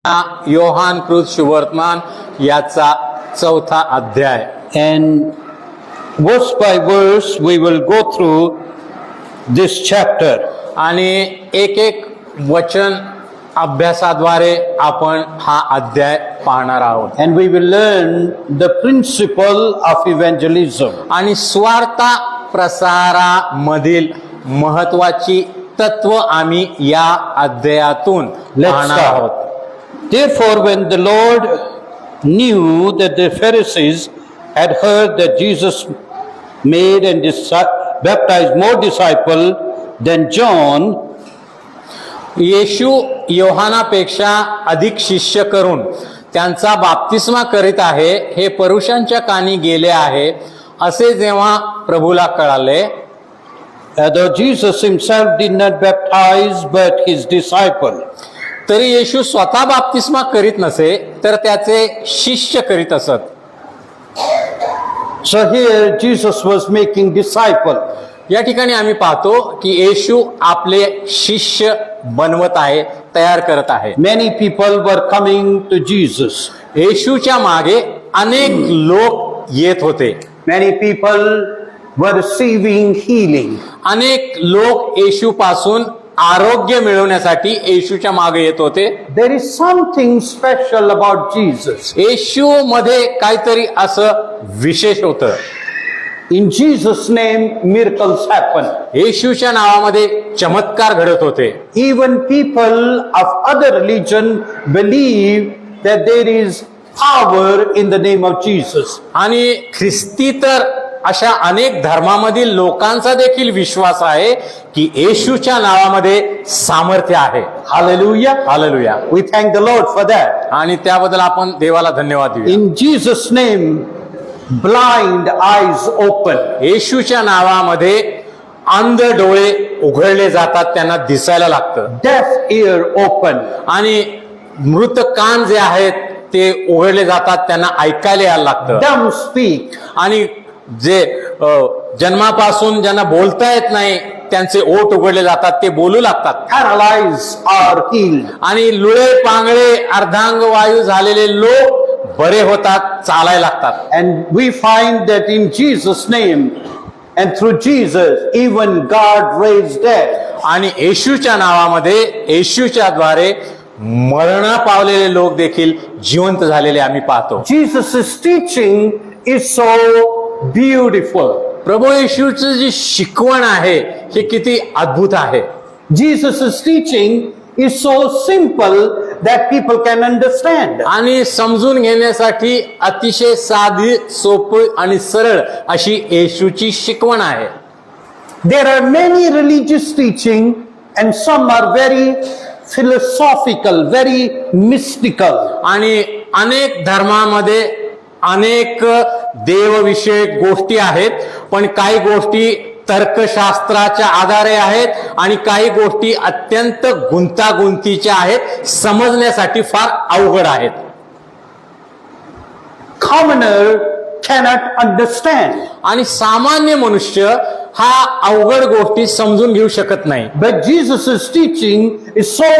योहान कृत शुभवर्तमान याचा 4था अध्याय. And verse by verse we will go through this chapter. आणि एक एक वचन अभ्यासाद्वारे आपण हा अध्याय पाहणार आहोत. And we will learn the principle of evangelism. आणि स्वार्थ प्रसारामधील महत्वाची तत्व आम्ही या अध्यायातून पाहणार आहोत. Therefore, when the Lord knew that the Pharisees had heard that Jesus made and baptized more disciples than John, येशू योहानापेक्षा अधिक शिष्य करून त्यांचा बाप्तिस्मा करीत आहे हे पुरुषांच्या कानी गेले आहे असे जेव्हा प्रभूला कळाले, though Jesus himself did not baptize but his disciple. तरी येशू स्वतः बाप्तिस्मा करीत नसे तर त्याचे शिष्य करीत असत. So here Jesus was making disciple. या ठिकाणी आम्ही पाहतो की येशू आपले शिष्य बनवत आहे, तयार करत आहे. Many people were coming to Jesus. येशूच्या मागे अनेक लोक येत होते. Many people were receiving healing. अनेक लोक येशू पासून आरोग्य मिळवण्यासाठी येशूच्या मागे येत होते. There is something special about Jesus. येशू मध्ये काहीतरी असं विशेष होतं. In Jesus' name, miracles happen. येशूच्या नावामध्ये चमत्कार घडत होते. Even people of other religion believe that there is power in the name of Jesus. आणि ख्रिस्ती तर अशा अनेक धर्मामधील लोकांचा देखील विश्वास आहे की येशूच्या नावामध्ये सामर्थ्य आहे. Hallelujah. Hallelujah. We thank the Lord for that. आणि त्याबद्दल आपण देवाला धन्यवाद देऊया. In Jesus' name, blind eyes open. येशूच्या नावामध्ये अंध डोळे उघडले जातात, त्यांना दिसायला लागतं. Deaf ear open. आणि मृत कान जे आहेत ते उघडले जातात, त्यांना ऐकायला यायला लागतं. Dumb speak. आणि जे जन्मापासून ज्यांना बोलता येत नाही त्यांचे ओठ उघडले जातात, ते बोलू लागतात. Paralyzed are healed. आणि लुळे पांगळे अर्धांग वायू झालेले लोक बरे होतात, चालायला लागतात. And we find that in Jesus' name and through Jesus, even God raised dead. आणि येशूच्या नावामध्ये येशूच्या द्वारे मरण पावलेले लोक देखील जिवंत झालेले आम्ही पाहतो. Jesus' teaching is so beautiful. प्रभू येशूची जी शिकवण आहे हे किती अद्भुत आहे. Jesus' teaching is so simple that people can understand. आणि समजून घेण्यासाठी अतिशय साधी, सोपी आणि सरळ अशी येशूची शिकवण आहे. There are many religious teaching and some are very philosophical, very mystical. आणि अनेक धर्मामध्ये अनेक देवविषयक गोष्टी आहेत, पण काही गोष्टी तर्कशास्त्राच्या आधारे आहेत आणि काही गोष्टी अत्यंत गुंतागुंतीच्या आहेत, समजण्यासाठी फार अवघड आहेत. Commoner cannot understand. आणि सामान्य मनुष्य हा अवघड गोष्टी समजून घेऊ शकत नाही. But Jesus' teaching is so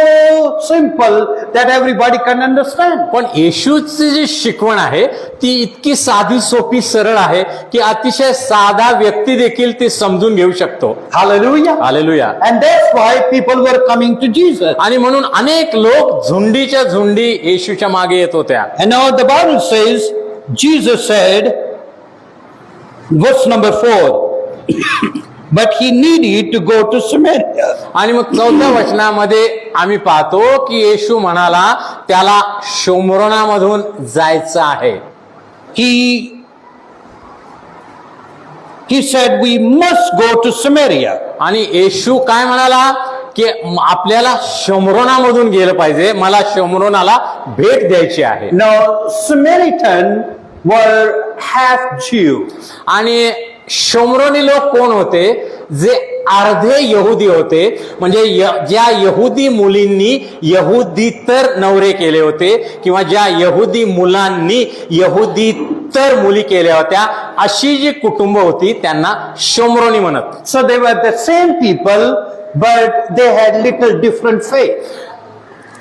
simple that everybody can understand. पण येशूची जी शिकवण आहे ती इतकी साधी, सोपी, सरळ आहे की अतिशय साधा व्यक्ती देखील ती समजून घेऊ शकतो. Hallelujah. Hallelujah. And that's why people were coming to Jesus. आणि म्हणून अनेक लोक झुंडीच्या झुंडी येशूच्या मागे येत होत्या. And now the Bible says, Jesus said, verse number 4, but he needed to go to Samaria. आणि मग 4थ्या वचनामध्ये आम्ही पाहतो की येशू म्हणाला त्याला शोमरोनामधून जायचं आहे. He said, we must go to Samaria. आणि येशू काय म्हणाला की आपल्याला शोमरोनामधून गेलं पाहिजे, मला शोमरोनाला भेट द्यायची आहे. Now, Samaritan were half Jew. आणि शोमरोनी लोक कोण होते? जे अर्धे यहुदी होते, म्हणजे ज्या यहुदी मुलींनी यहुदीतर नवरे केले होते किंवा ज्या यहुदी मुलांनी यहुदीतर मुली केल्या होत्या, अशी जी कुटुंब होती त्यांना शोमरोनी म्हणत. So they were the same people, but they had little different faith.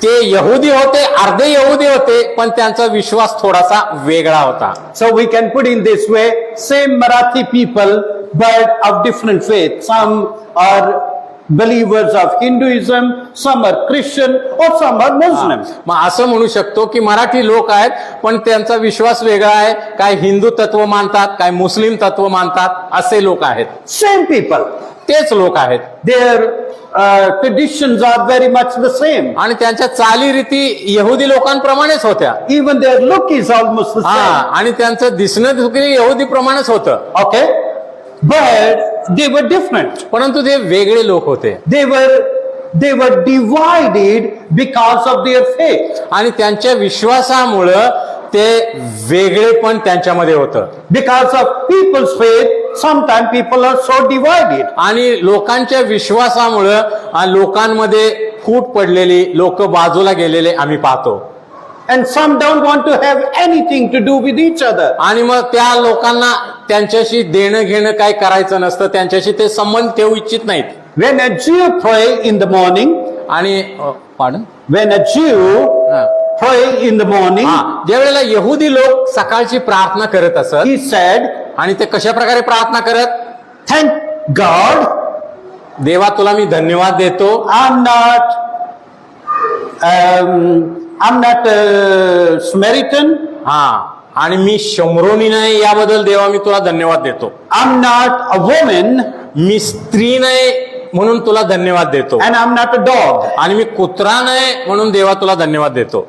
ते यहुदी होते, अर्धे यहुदी होते, पण त्यांचा विश्वास थोडासा वेगळा होता. So we can put in this way, same Marathi people, but of different faith. Some are believers of Hinduism, some are Christian, or some are Muslims. मग असं म्हणू शकतो की मराठी लोक आहेत, पण त्यांचा विश्वास वेगळा आहे. काय हिंदू तत्व मानतात, काय मुस्लिम तत्व मानतात, असे लोक आहेत. Same people. तेच लोक आहेत. Their traditions are very much the same. आणि त्यांच्या चालीरीती यहुदी लोकांप्रमाणेच होत्या. Even their look is almost the हा, same. आणि त्यांचं दिसणं देखील यहुदी प्रमाणेच होतं. Okay? But they were different. परंतु ते वेगळे लोक होते. They were divided because of their faith. आणि त्यांच्या विश्वासामुळं ते वेगळेपण त्यांच्यामध्ये होतं. Because of people's faith, sometimes people are so divided. आणि लोकांच्या विश्वासामुळं लोकांमध्ये फूट पडलेली, लोक बाजूला गेलेले आम्ही पाहतो. And some don't want to have anything to do with each other. आणि मग त्या लोकांना त्यांच्याशी देणं घेणं काय करायचं नसतं, त्यांच्याशी ते संबंध ठेवू इच्छित नाहीत. When a Jew pray in the morning, आणि पाडन when a Jew pray in the morning, ज्या वेळेला यहुदी लोक सकाळची प्रार्थना करत असत, he said, आणि ते कशा प्रकारे प्रार्थना करत, thank God, देवा तुला मी धन्यवाद देतो, I'm not a Samaritan. आणि मी शम्रोनी नाही, याबद्दल देवा मी तुला धन्यवाद देतो. I'm not a woman. मी स्त्री नाही म्हणून तुला धन्यवाद देतो. And I'm not a dog. आणि मी कुत्रा नाही म्हणून देवा तुला धन्यवाद देतो.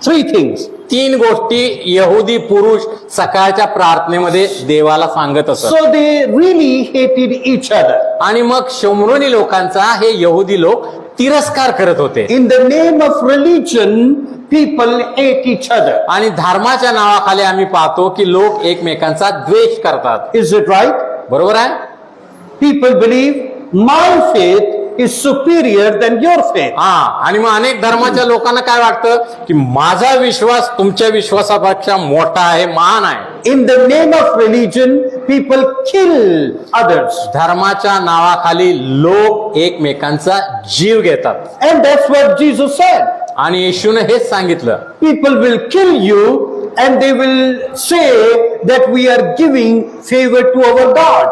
3 things. 3 गोष्टी यहुदी पुरुष सकाळच्या प्रार्थनेमध्ये देवाला सांगत असत. So they really hated each other. आणि मग शम्रोनी लोकांचा हे यहुदी लोक तिरस्कार करत होते. In the name of religion, people hate each other. आणि धर्माच्या नावाखाली आम्ही पाहतो की लोक एकमेकांचा द्वेष करतात. Is it right? बरोबर आहे. People believe my faith is superior than your faith. आणि मग अनेक धर्माच्या लोकांना काय वाटतं की माझा विश्वास तुमच्या विश्वासापेक्षा मोठा आहे, महान आहे. In the name of religion, people kill others. धर्माच्या नावाखाली लोक एकमेकांचा जीव घेतात. And that's what Jesus said. आणि येशूने हेच सांगितलं. People will kill you and they will say that we are giving favor to our God.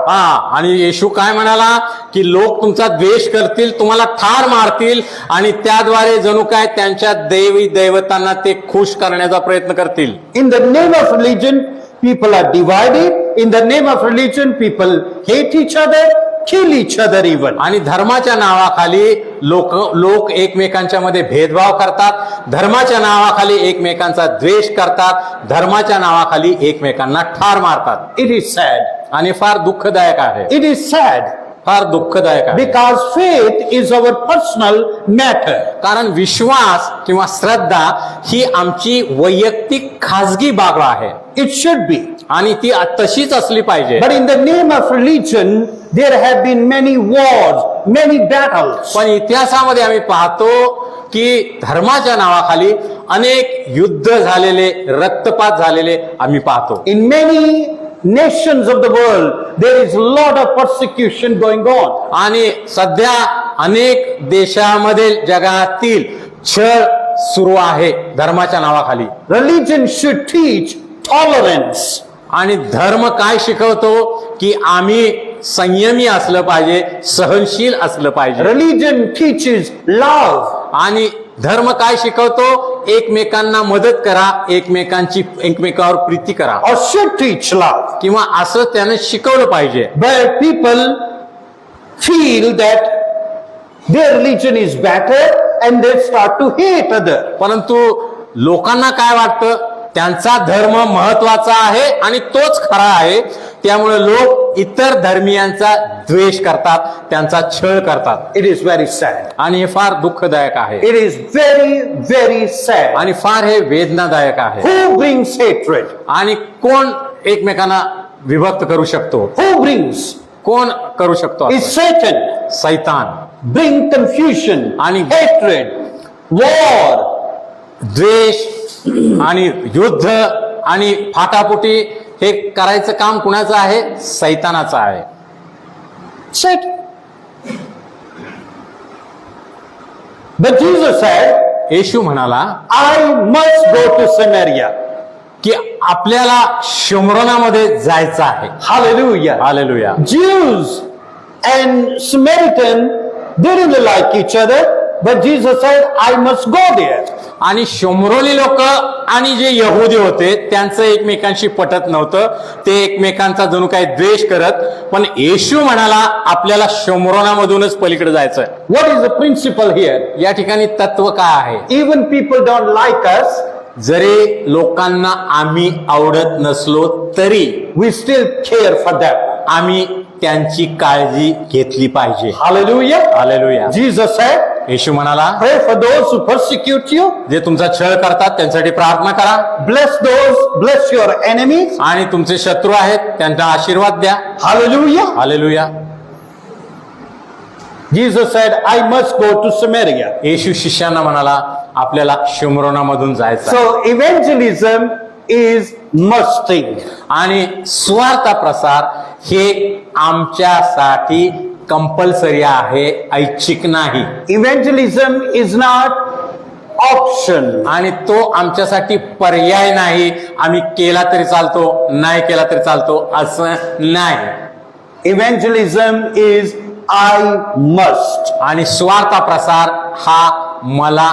आणि येशू काय म्हणाला की लोक तुमचा द्वेष करतील, तुम्हाला ठार मारतील, आणि त्याद्वारे जणू काय त्यांच्या देवी दैवतांना ते खुश करण्याचा प्रयत्न करतील. In the name of religion, people are divided. In the name of religion, people hate each other, kill each other even. आणि धर्माच्या नावाखाली लोक एकमेकांच्या मध्ये भेदभाव करतात, धर्माच्या नावाखाली एकमेकांचा द्वेष करतात, धर्माच्या नावाखाली एकमेकांना ठार मारतात. It is sad. आणि फार दुःखदायक आहे. It is sad. फार दुःखदायक आहे. Because faith is our personal matter. कारण विश्वास किंवा श्रद्धा ही आमची वैयक्तिक खाजगी बाब आहे. It should be. आणि ती तशीच असली पाहिजे. But in the name of religion, there have been many wars, many battles. पण इतिहासामध्ये आम्ही पाहतो की धर्माच्या नावाखाली अनेक युद्ध झालेले, रक्तपात झालेले आम्ही पाहतो. In many nations of the world, there is a lot of persecution going on. आणि सध्या अनेक देशामध्ये जगातील छळ सुरू आहे धर्माच्या नावाखाली. Religion should teach tolerance. आणि धर्म काय शिकवतो की आम्ही संयमी असलं पाहिजे, सहनशील असलं पाहिजे. Religion teaches love. आणि धर्म काय शिकवतो, एकमेकांना मदत करा, एकमेकावर प्रीती करा, Or should teach love. किंवा असं त्याने शिकवलं पाहिजे. But people feel that their religion is better and they start to hate other. परंतु लोकांना काय वाटतं, त्यांचा धर्म महत्वाचा आहे आणि तोच खरा आहे, त्यामुळे लोक इतर धर्मियांचा द्वेष करतात, त्यांचा छळ करतात. It is very sad. आणि हे फार दुःखदायक आहे. It is very, very sad. आणि फार हे वेदनादायक आहे. Who brings hatred? आणि कोण एकमेकांना विभक्त करू शकतो, Who brings? कोण करू शकतो? Is Satan. सैतान. Bring confusion आणि hatred, war. द्वेष आणि युद्ध आणि फाटाफुटी हे करायचं काम कुणाचं आहे? सैतानाचं आहे. Satan. But Jesus said, येशू म्हणाला I must go to Samaria. की आपल्याला शोमरोनामध्ये जायचं आहे. Hallelujah. Hallelujah. Jews and Samaritan didn't like each other, but Jesus said, I must go there. आणि शोमरोनी लोक आणि जे यहुदी होते त्यांचं एकमेकांशी पटत नव्हतं. ते एकमेकांचा जणू काही द्वेष करत. पण येशू म्हणाला आपल्याला शोमरोनामधूनच पलीकडे जायचंय. What is the principle here? या ठिकाणी तत्व काय आहे? Even people don't like us, जरी लोकांना आम्ही आवडत नसलो तरी we still care for them. आम्ही त्यांची काळजी घेतली पाहिजे. Hallelujah. हालेलुया. Jesus said, येशू म्हणाला pray for those who persecute you. जे तुमचा छळ करतात त्यांच्यासाठी प्रार्थना करा. Bless your enemies. आणि तुमचे शत्रू आहेत त्यांना आशीर्वाद द्या. Hallelujah. Hallelujah. Jesus said, I must go to Samaria. येशू शिष्यांना म्हणाला आपल्याला शोमरोनामधून जायचं आहे. So evangelism is must thing. आणि स्वार्थ प्रसार हे आमच्यासाठी कंपल्सरी आहे, ऐच्छिक नाही. Evangelism is not option. आणि तो आमच्यासाठी पर्याय नाही. आम्ही केला तरी चालतो, नाही केला तरी चालतो असं नाही. Evangelism is I must. आणि स्वार्थ प्रसार हा मला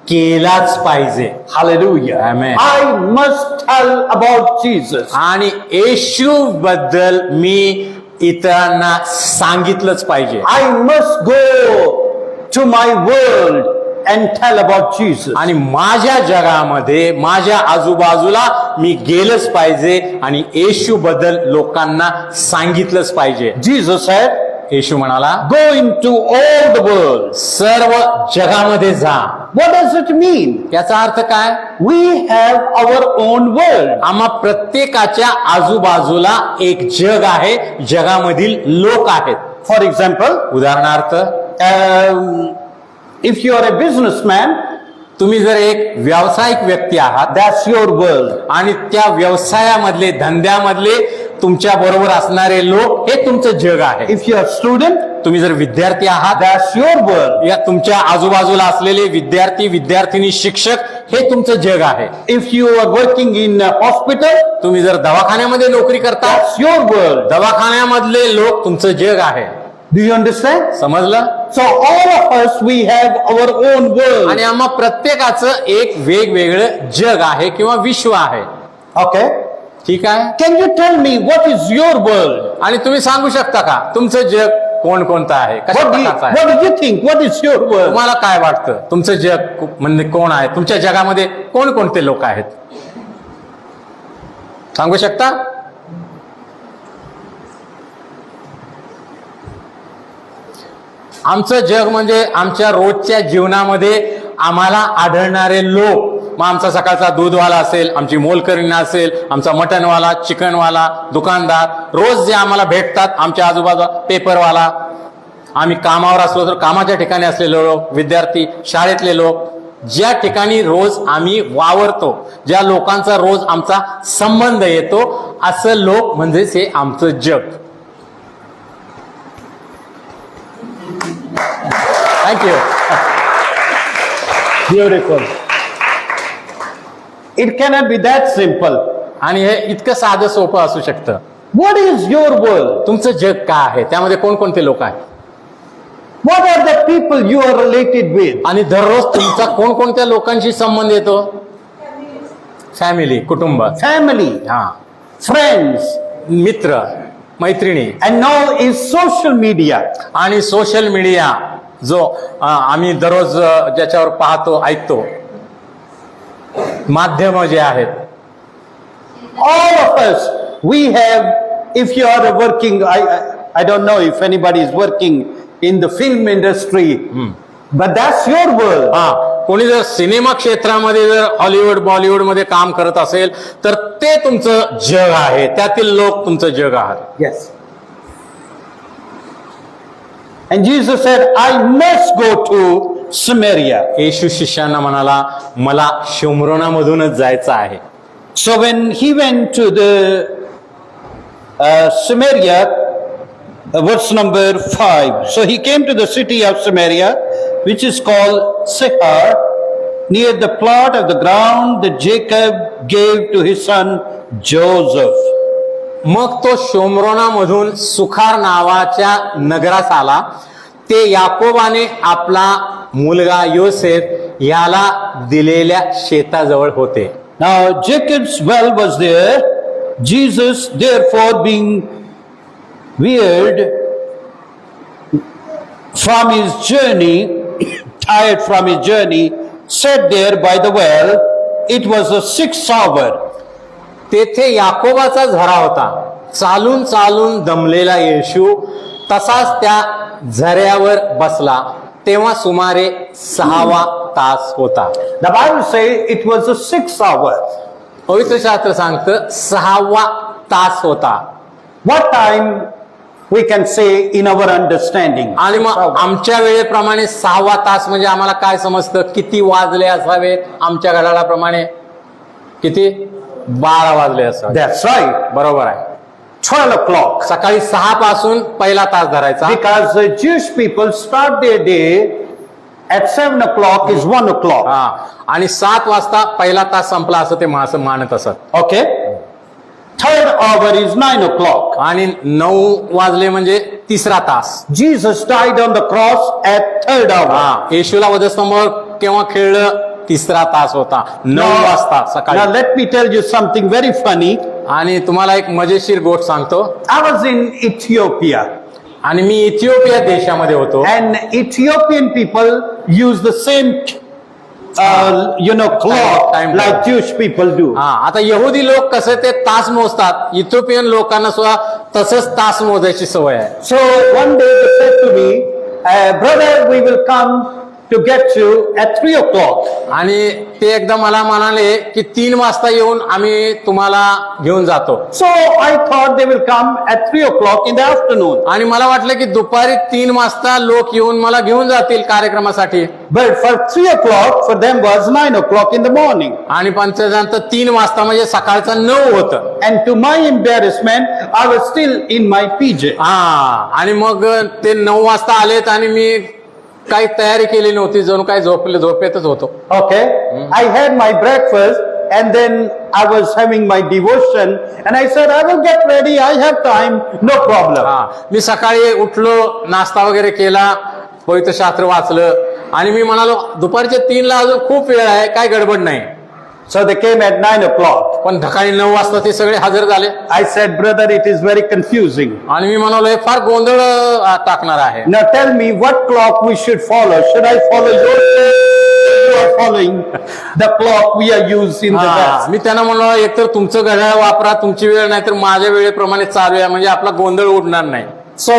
केलाच पाहिजे. Hallelujah. Amen. I must tell about Jesus. आणि येशू बद्दल मी इतरांना सांगितलंच पाहिजे. I must go to my world and tell about Jesus. आणि माझ्या जगामध्ये माझ्या आजूबाजूला मी गेलंच पाहिजे आणि येशू बद्दल लोकांना सांगितलंच पाहिजे. Jesus said, येशू म्हणाला go into all the world. सर्व जगामध्ये जा. What does it mean? याचा अर्थ काय? We have our own world. आम्हा प्रत्येकाच्या आजूबाजूला एक जग आहे, जगामधील लोक आहेत. For example, उदाहरणार्थ if you are a businessman, तुम्ही जर एक व्यावसायिक व्यक्ती आहात that's your world. आणि त्या व्यवसायामधले धंद्यामधले तुमच्या बरोबर असणारे लोक हे तुमचं जग आहे. If you are a student, तुम्ही जर विद्यार्थी आहात that's your world. या तुमच्या आजूबाजूला असलेले विद्यार्थी विद्यार्थिनी शिक्षक हे तुमचं जग आहे. If you are working in a hospital, तुम्ही जर दवाखान्यामध्ये नोकरी करता that's your world. दवाखान्यामधले लोक तुमचं जग आहे. Do you understand? समजलं? So all of us, we have our own world. आणि आम्हा प्रत्येकाचं एक वेगवेगळं जग आहे किंवा विश्व आहे. Okay. ठीक आहे. Can you tell me what is your world? आणि तुम्ही सांगू शकता का तुमचं जग कोणकोणतं आहे, कशा प्रकारचं आहे? What do you think? What is your world? तुम्हाला काय वाटतं तुमचं जग म्हणजे कोण आहे? तुमच्या जगामध्ये कोणकोणते लोक आहेत सांगू शकता? आमचं जग म्हणजे आमच्या रोजच्या जीवनामध्ये आम्हाला आढळणारे लोक. मग आमचा सकाळचा दूधवाला असेल, आमची मोलकरीण असेल, आमचा मटनवाला, चिकनवाला, दुकानदार, रोज जे आम्हाला भेटतात आमच्या आजूबाजूला, पेपरवाला, आम्ही कामावर असलो तर कामाच्या ठिकाणी असलेले लोक, विद्यार्थी, शाळेतले लोक, ज्या ठिकाणी रोज आम्ही वावरतो, ज्या लोकांचा रोज आमचा संबंध येतो, असं लोक म्हणजेच हे आमचं जग. Thank you. Beautiful. It cannot be that simple. आणि हे इतकं साधं सोपं असू शकतं. What is your world? तुमचं जग काय आहे? त्यामध्ये कोणकोणते लोक आहेत? What are the people you are related with? आणि दररोज तुमचा कोणकोणत्या लोकांशी संबंध येतो? फॅमिली, कुटुंब, Family, हा, friends, मित्र, मैत्रिणी. and now is social media. आणि सोशल मीडिया जो आम्ही दररोज ज्याच्यावर पाहतो, ऐकतो, माध्यम जे आहेत. All of us, we have, if you are working, I don't know if anybody is working in the film industry, but that's your world. हा, कोणी जर सिनेमा क्षेत्रामध्ये जर हॉलिवूड बॉलिवूड मध्ये काम करत असेल तर ते तुमचं जग आहे, त्यातील लोक तुमचं जग आहे. Yes. And Jesus said, I must go to Samaria. येशू शिष्यांना म्हणाला मला शोमरोनामधूनच जायचं आहे. So when he went to the Samaria, verse number 5. So he came to the city of Samaria, which is called Sychar, near the plot of the ground that Jacob gave to his son Joseph. मग तो शोम्रोनामधून सुखार नावाच्या नगरास आला. ते याकोबाने आपला मुलगा योसेफ याला दिलेल्या शेताजवळ होते. Now Jacob's well was there. Jesus, therefore, being wearied from his journey, tired from his journey, sat there by the well. It was the 6th hour. तेथे याकोबाचा झरा होता. चालून चालून दमलेला येशू तसाच त्या झऱ्यावर बसला. तेव्हा सुमारे 6वा तास होता. The Bible says it was the 6th hour. पवित्र शास्त्र सांगतं 6वा तास होता. What time we can say in our understanding? आणि मग आमच्या वेळेप्रमाणे 6वा तास म्हणजे आम्हाला काय समजतं? किती वाजले असावेत? आमच्या घड्याळाप्रमाणे किती? 12 वाजले असावे. That's right. बरोबर आहे. 12 o'clock. सकाळी 6 पासून पहिला तास धरायचा. Because the Jewish people start their day at 7 o'clock is 1 o'clock. हा, आणि 7 वाजता पहिला तास संपला असं ते असं मानत असत. Okay? Third hour is 9 o'clock. आणि 9 वाजले म्हणजे तिसरा तास. Jesus died on the cross at third hour. हा, येशूला वधस्तंभावर केव्हा खेळलं? तिसरा तास होता. 9 वाजता Now सकाळी. let me tell you something very funny. आणि तुम्हाला एक मजेशीर गोष्ट सांगतो. I was in Ethiopia आणि मी इथिओपिया देशामध्ये होतो. and Ethiopian people use the same clock Time. like Jewish people do. हा, आता यहुदी लोक कसे ते तास मोजतात. इथिओपियन लोकांना सुद्धा तसंच तास मोजायची सवय आहे. So one day they said to me, brother, we will come to get you at 3 o'clock. आणि ते एकदा मला म्हणाले की 3 वाजता येऊन आम्ही तुम्हाला घेऊन जातो. So I thought they will come at 3 o'clock in the afternoon. आणि मला वाटलं की दुपारी 3 वाजता लोक येऊन मला घेऊन जातील कार्यक्रमासाठी. But for 3 o'clock for them was 9 o'clock in the morning. आणि पंचजांत 3 वाजता म्हणजे सकाळचं 9 होतं. And to my embarrassment, I was still in my PJ. हा, आणि मग ते 9 वाजता आलेत आणि मी काही तयारी केली नव्हती. जणू काय झोपेतच होतो. Okay? I had my breakfast and then I was having my devotion and I said, I will get ready. I have time. No problem. हा, मी सकाळी उठलो, नाश्ता वगैरे केला, पवित्र शास्त्र वाचलं आणि मी म्हणालो दुपारच्या 3ला अजून खूप वेळ आहे, काय गडबड नाही. So they came at 9 o'clock. पण सकाळी 9 वाजता ते सगळे हजर झाले. I said, brother, it is very confusing. आणि मी म्हणालो हे फार गोंधळ टाकणार आहे. Now tell me what clock we should follow. Should I follow your you are following the clock we are used in the हा, West? मी त्यांना म्हणलो एकतर तुमचं घड्याळ वापरा, तुमची वेळ नाही तर माझ्या वेळेप्रमाणे चालू आहे, म्हणजे आपला गोंधळ उडणार नाही. So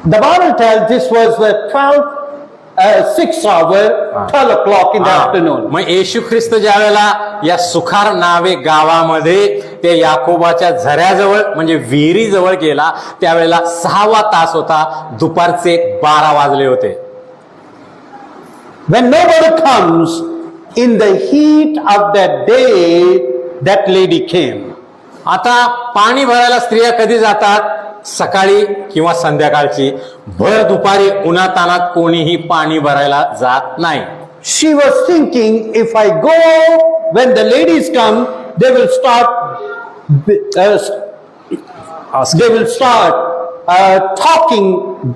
the Bible tells this was the 6th hour, 12 o'clock in the हा, afternoon. मग येशू ख्रिस्त ज्या वेळेला या सुखार नावे गावामध्ये ते याकोबाच्या झऱ्याजवळ म्हणजे विहिरीजवळ गेला त्यावेळेला 6वा तास होता. दुपारचे 12 वाजले होते. When nobody comes in the heat of that day, that lady came. आता पाणी भरायला स्त्रिया कधी जातात? सकाळी किंवा संध्याकाळची. भर दुपारी उन्हातानात कोणीही पाणी भरायला जात नाही. She was thinking, if I go when the ladies come, they will start talking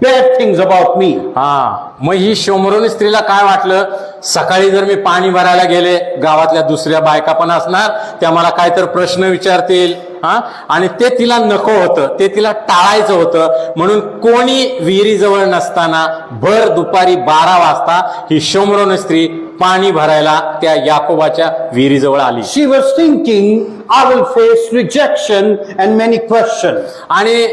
bad things about me. हा, मग ही शोमरोनी स्त्रीला काय वाटलं? सकाळी जर मी पाणी भरायला गेले, गावातल्या दुसऱ्या बायका पण असणार, त्या मला काहीतरी प्रश्न विचारतील. हा, आणि ते तिला नको होतं, ते तिला टाळायचं होतं. म्हणून कोणी विहिरीजवळ नसताना भर दुपारी 12 वाजता ही शोमरोनी स्त्री पाणी भरायला त्या याकोबाच्या विहिरीजवळ आली. She was thinking, I will face rejection and many questions. आणि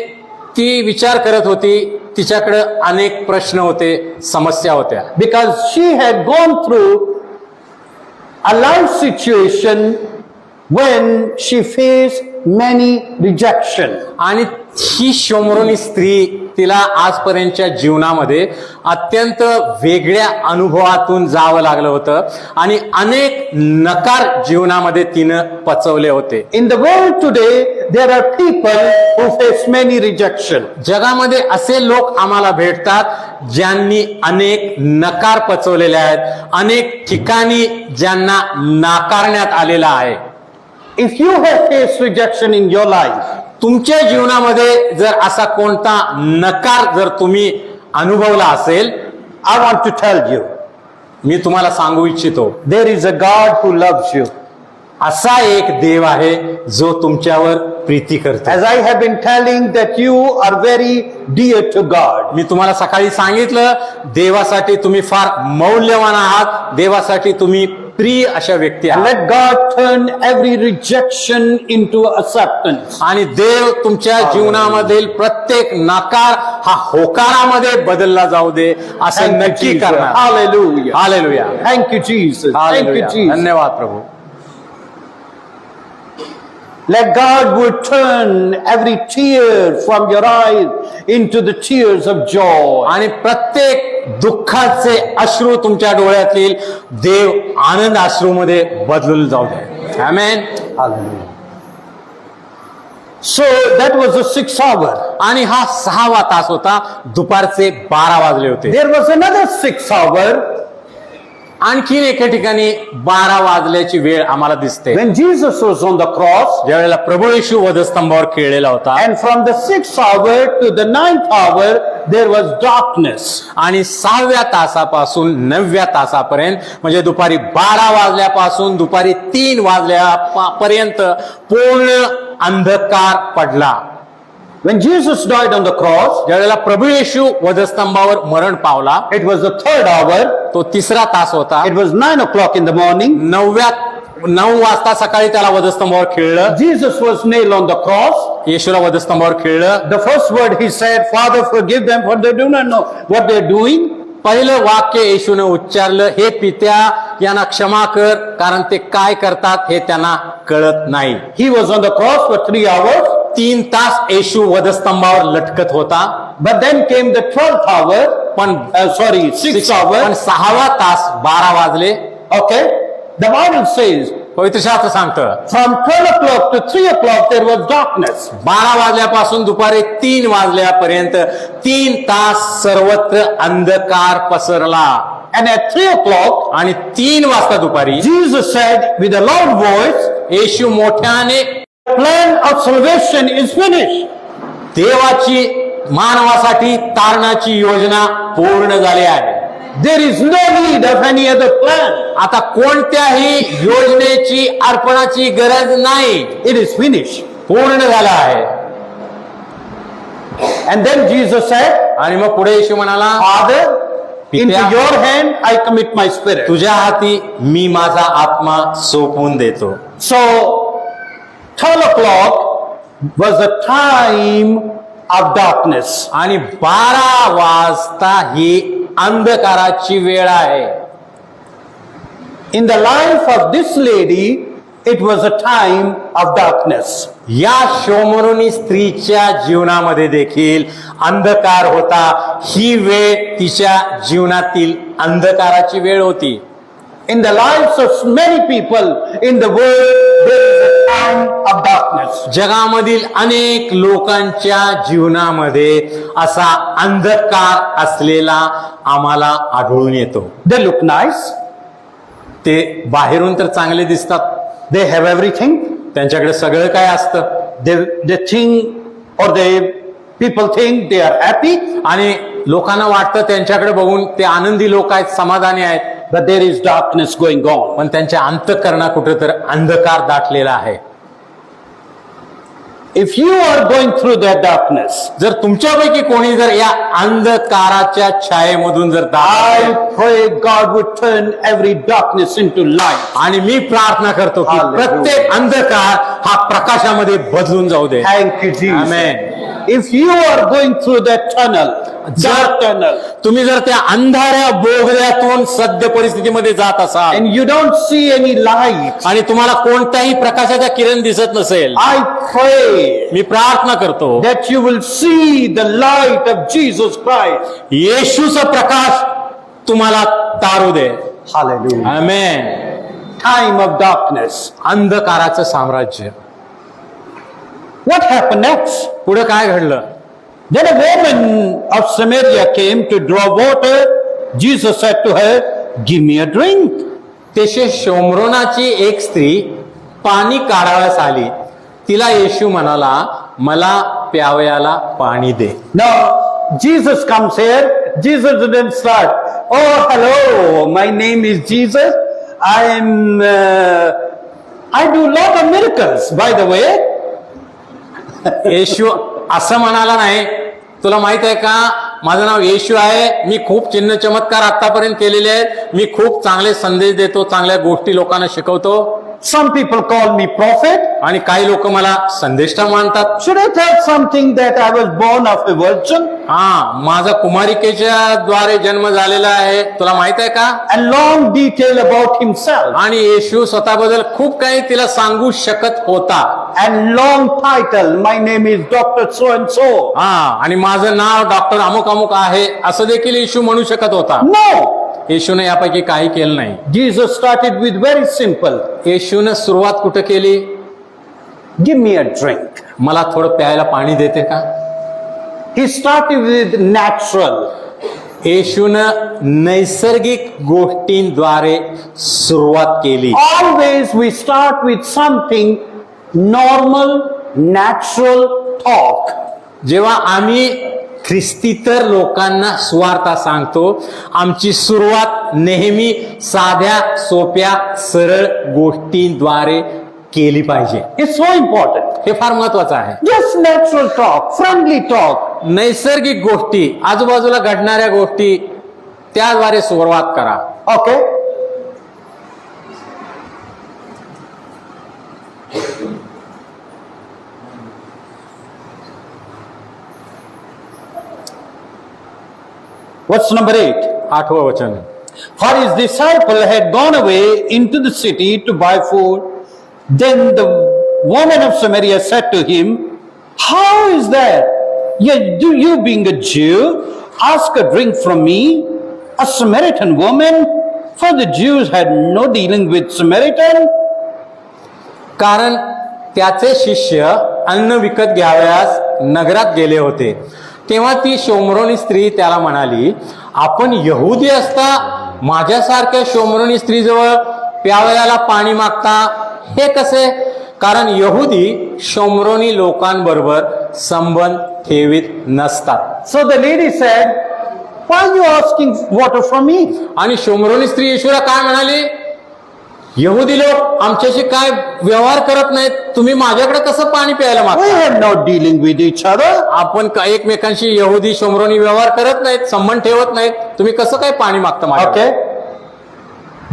ती विचार करत होती, तिच्याकडे अनेक प्रश्न होते, समस्या होत्या. Because she had gone through a life situation when she faced many rejection. आणि ही शोमरोनी स्त्री तिला आजपर्यंतच्या जीवनामध्ये अत्यंत वेगळ्या अनुभवातून जावं लागलं होतं आणि अनेक नकार जीवनामध्ये तिनं पचवले होते. In the world today, there are people who face many rejection. जगामध्ये असे लोक आम्हाला भेटतात ज्यांनी अनेक नकार पचवलेले आहेत, अनेक ठिकाणी ज्यांना नाकारण्यात आलेला आहे. If you have faced rejection in your life, तुमच्या जीवनामध्ये जर असा कोणता नकार जर तुम्ही अनुभवला असेल, I want to tell you, मी तुम्हाला सांगू इच्छितो, there is a God who loves you. असा एक देव आहे जो तुमच्यावर प्रीती करतो. As I have been telling that you are very dear to God. मी तुम्हाला सकाळी सांगितलं, देवासाठी तुम्ही फार मौल्यवान आहात, देवासाठी तुम्ही प्रिय अशा व्यक्ती आहात. Let God turn every rejection into acceptance. आणि देव तुमच्या जीवनामधील प्रत्येक नकार हा होकारामध्ये बदलला जाऊ दे असं Thank you, नक्की Jesus. करणार. Hallelujah. Hallelujah. Thank you, Jesus. Thank you, hallelujah. Jesus. धन्यवाद प्रभू. Let God would turn every tear from your eyes into the tears of joy. आणि प्रत्येक दुःखाचे अश्रू तुमच्या डोळ्यातील देव आनंद अश्रूमध्ये बदलून जाऊ दे. आमेन. Hallelujah. So that was the 6th hour. आणि हा 6वा तास होता, दुपारचे 12 वाजले होते. There was another 6th hour आणखीन एका ठिकाणी 12 वाजल्याची वेळ आम्हाला दिसते, when Jesus was on the cross. ज्यावेळेला प्रभू येशू वधस्तंभावर खेळलेला होता. And from the 6th hour to the 9th hour, there was darkness. आणि 6व्या तासापासून 9व्या तासापर्यंत म्हणजे दुपारी 12 वाजल्यापासून दुपारी 3 वाजल्यापर्यंत पूर्ण अंधकार पडला. When Jesus died on the cross, ज्यावेळेला प्रभू येशू वधस्तंभावर मरण पावला, it was the 3rd hour. तो 3रा तास होता. It was 9 o'clock in the morning. 9 वाजता सकाळी त्याला वधस्तंभावर खेळलं. Jesus was nailed on the cross. येशूला वधस्तंभावर खेळलं. The first word he said, Father, forgive them, for they do not know what they're doing. पहिलं वाक्य येशूने उच्चारलं, हे पित्या यांना क्षमा कर, कारण ते काय करतात हे त्यांना कळत नाही. He was on the cross for 3 hours. 3 तास येशू वधस्तंभावर लटकत होता. But then came the 12th hour. पण 6th hour. पण 6वा तास 12 वाजले. Okay. The Bible says, पवित्र शास्त्र सांगतं, from 12 o'clock to 3 o'clock there was darkness. 12 वाजल्यापासून दुपारी 3 वाजल्यापर्यंत 3 तास सर्वत्र अंधकार पसरला. And at 3 o'clock, आणि 3 वाजता दुपारी Jesus said with a loud voice, येशू मोठ्याने, the plan of salvation is finished. देवाची मानवासाठी तारणाची योजना पूर्ण झाली आहे. There is no need of any other plan. आता कोणत्याही योजनेची अर्पणाची गरज नाही, It is finished. पूर्ण झाला आहे. And then Jesus said, आणि मग पुढे येशू म्हणाला, Father, into पित्या, your hand I commit my spirit. तुझ्या हाती मी माझा आत्मा सोपवून देतो. So 12 o'clock was the time of darkness. आणि 12 वाजता ही अंधकाराची वेळ आहे. In the life of this lady, it was a time of darkness. या शोमरोनी स्त्रीच्या जीवनामध्ये देखील अंधकार होता. ही वेळ तिच्या जीवनातील अंधकाराची वेळ होती. In the lives of many people in the world, there is a time of darkness. जगामधील अनेक लोकांच्या जीवनामध्ये असा अंधकार असलेला आम्हाला आढळून येतो. They look nice. ते बाहेरून तर चांगले दिसतात, They have everything. त्यांच्याकडे सगळं काय असतं. They think, or people think they are happy. आणि लोकांना वाटतं त्यांच्याकडे बघून ते आनंदी लोक आहेत, समाधानी आहेत. But there is darkness going on. पण त्यांच्या अंतःकरणा कुठे तर अंधकार दाटलेला आहे. If you are going through that darkness, जर तुमच्यापैकी कोणी जर या अंधकाराच्या छायेमधून जर I pray God would turn every darkness into light. आणि मी प्रार्थना करतो की Hallelujah. प्रत्येक अंधकार हा प्रकाशामध्ये बदलून जाऊ दे. Thank you, Jesus. Amen. If you are going through that tunnel, dark tunnel, तुम्ही जर त्या अंधाऱ्या बोगद्यातून सद्य परिस्थितीमध्ये जात असाल and you don't see any light, आणि तुम्हाला कोणत्याही प्रकाशाचा किरण दिसत नसेल, I pray मी प्रार्थना करतो that you will see the light of Jesus Christ. येशूचा प्रकाश तुम्हाला तारू दे. Hallelujah. Amen. Time of darkness. अंधकाराचं साम्राज्य. What happened next? पुढे काय घडलं? Then a woman of Samaria came to draw water. Jesus said to her, "Give me a drink." तेशे शोम्रोनाची एक स्त्री पाणी काढावयास आली. तिला येशू म्हणाला, मला प्यावयाला पाणी दे. Now, Jesus comes here. Jesus didn't start, "Oh, hello, my name is Jesus. I do lot of miracles, by the way." येशू असं म्हणाला नाही, तुला माहित आहे का, माझं नाव येशू आहे, मी खूप चिन्ह चमत्कार आतापर्यंत केलेले आहेत, मी खूप चांगले संदेश देतो, चांगल्या गोष्टी लोकांना शिकवतो. Some people call me prophet. आणि काही लोक मला संदेष्टा मानतात. Should I tell something that I was born of a virgin? माझा कुमारिकेच्या द्वारे जन्म झालेला आहे, तुला माहित आहे का? And long detail about himself. आणि येशू स्वतःबद्दल खूप काही तिला सांगू शकत होता. And long title, my name is Dr. So and so. आणि माझं नाव डॉक्टर अमुक अमुक आहे असं देखील येशू म्हणू शकत होता. No. येशूने यापैकी काही केलं नाही. Jesus started with very simple. येशूने सुरुवात कुठं केली? Give me a drink. मला थोडं प्यायला पाणी देते का? He started with natural. येशूनं नैसर्गिक गोष्टींद्वारे सुरुवात केली. Always we start with something normal, natural talk. जेव्हा आम्ही ख्रिस्तीतर लोकांना सुवार्ता सांगतो, आमची सुरुवात नेहमी साध्या सोप्या सरळ गोष्टींद्वारे केली पाहिजे. It's so important. हे फार महत्वाचं आहे. Just natural talk, friendly talk. नैसर्गिक गोष्टी, आजूबाजूला घडणाऱ्या गोष्टी, त्याद्वारे सुरुवात करा. Okay? What's number 8? 8वं वचन. For his disciple had gone away into the city to buy food. Then the woman of Samaria said to him, "How is that? You being a Jew, ask a drink from me, a Samaritan woman?" For the Jews had no dealing with Samaritan. कारण त्याचे शिष्य अन्न विकत घ्यावयास नगरात गेले होते. तेव्हा ती शोम्रोनी स्त्री त्याला म्हणाली, आपण यहुदी असता माझ्यासारख्या शोम्रोनी स्त्रीजवळ प्यावयाला पाणी मागता, हे कसे? कारण यहुदी शोम्रोनी लोकांबरोबर संबंध ठेवीत नसतात. So the lady said, "Why are you asking water from me?" आणि शोम्रोनी स्त्री येशूला काय म्हणाली? यहुदी लोक आमच्याशी काय व्यवहार करत नाहीत, तुम्ही माझ्याकडे कसं पाणी प्यायला We मागता? have no dealing with each other. आपण एकमेकांशी यहुदी शोम्रोनी व्यवहार करत नाहीत, संबंध ठेवत नाहीत, तुम्ही कसं काय पाणी मागता माझ्याकडे? Okay?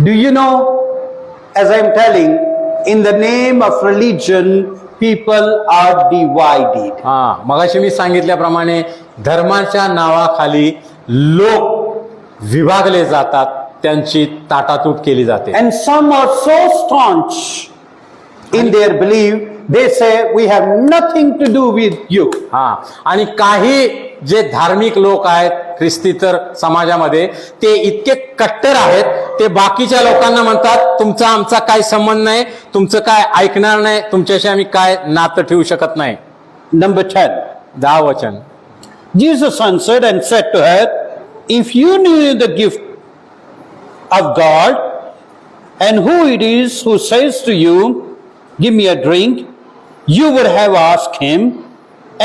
Do you know, as I am telling, in the name of religion, people are divided. मगाशी मी सांगितल्याप्रमाणे धर्माच्या नावाखाली लोक विभागले जातात, त्यांची ताटातूट केली जाते. And some are so staunch in their belief, they say, "We have nothing to do with you." आणि काही जे धार्मिक लोक आहेत ख्रिस्तीतर समाजामध्ये, ते इतके कट्टर आहेत, ते बाकीच्या लोकांना म्हणतात, तुमचा आमचा काय संबंध नाही, तुमचं काय ऐकणार नाही, तुमच्याशी आम्ही काय नातं ठेवू शकत नाही. Number 10. 10 वचन. Jesus answered and said to her, "If you knew the gift of God and who it is who says to you, 'Give me a drink,' you would have asked him,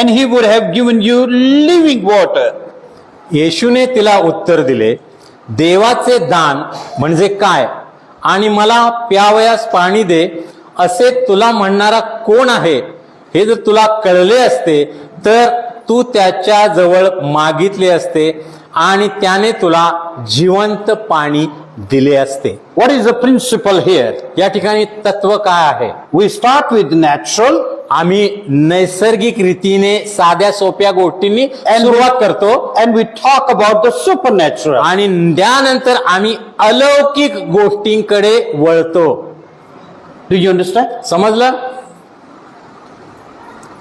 and he would have given you living water." येशूने तिला उत्तर दिले, देवाचे दान म्हणजे काय आणि मला प्यावयास पाणी दे असे तुला म्हणणारा कोण आहे, हे जर तुला कळले असते तर तू त्याच्या जवळ मागितले असते आणि त्याने तुला जिवंत पाणी दिले असते. What is the principle here? या ठिकाणी तत्व काय आहे? We start with natural. आम्ही नैसर्गिक रीतीने साध्या सोप्या गोष्टींनी सुरुवात करतो and we talk about the supernatural. आणि त्यानंतर आम्ही अलौकिक गोष्टींकडे वळतो. Do you understand? समजलं?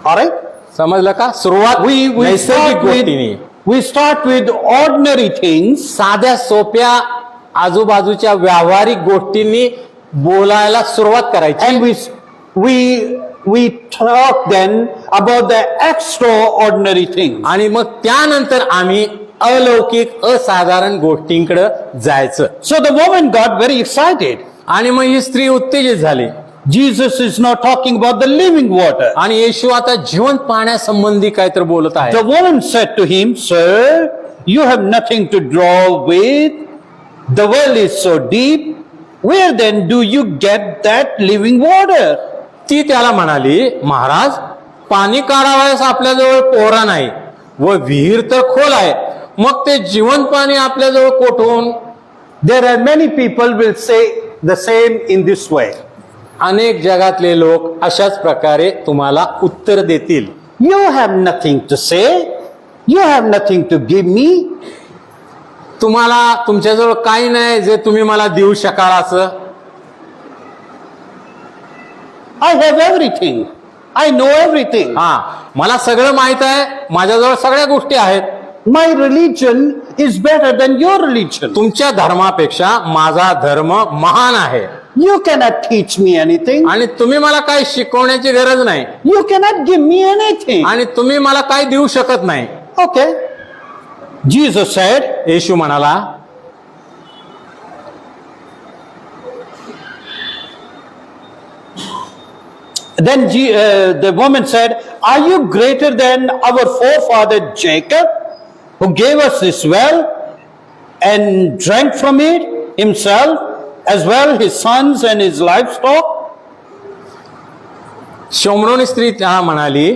All right. समजलं का? सुरुवात We नैसर्गिक गोष्टींनी, start with ordinary things, साध्या सोप्या आजूबाजूच्या व्यावहारिक गोष्टींनी बोलायला सुरुवात करायची. and we talk then about the extraordinary things. आणि मग त्यानंतर आम्ही अलौकिक असाधारण गोष्टींकडे जायचं. So the woman got very excited. आणि मग ही स्त्री उत्तेजित झाली. Jesus is now talking about the living water. आणि येशू आता जिवंत पाण्यासंबंधी काय तर बोलत आहे. The woman said to him, Sir, you have nothing to draw with. The well is so deep. Where then do you get that living water? ती त्याला म्हणाली, महाराज, पाणी काढावयास आपल्याजवळ पोहरा नाही व विहीर तर खोल आहे, मग ते जिवंत पाणी आपल्याजवळ कोठून? There are many people will say the same in this way. अनेक जगातले लोक अशाच प्रकारे तुम्हाला उत्तर देतील. You have nothing to say. You have nothing to give me. तुम्हाला तुमच्याजवळ काही नाही जे तुम्ही मला देऊ शकाल असं. I have everything. I know everything. हा, मला सगळं माहित आहे, माझ्याजवळ सगळ्या गोष्टी आहेत. My religion is better than your religion. तुमच्या धर्मापेक्षा माझा धर्म महान आहे You cannot teach me anything. आणि तुम्ही मला काही शिकवण्याची गरज नाही You cannot give me anything. आणि तुम्ही मला काही देऊ शकत नाही. Okay. Jesus said, येशू म्हणाला, then the woman said, Are you greater than our forefather Jacob, who gave us this well and drank from it himself, as well his sons and his livestock? शोमरोनी स्त्री त्याला म्हणाली,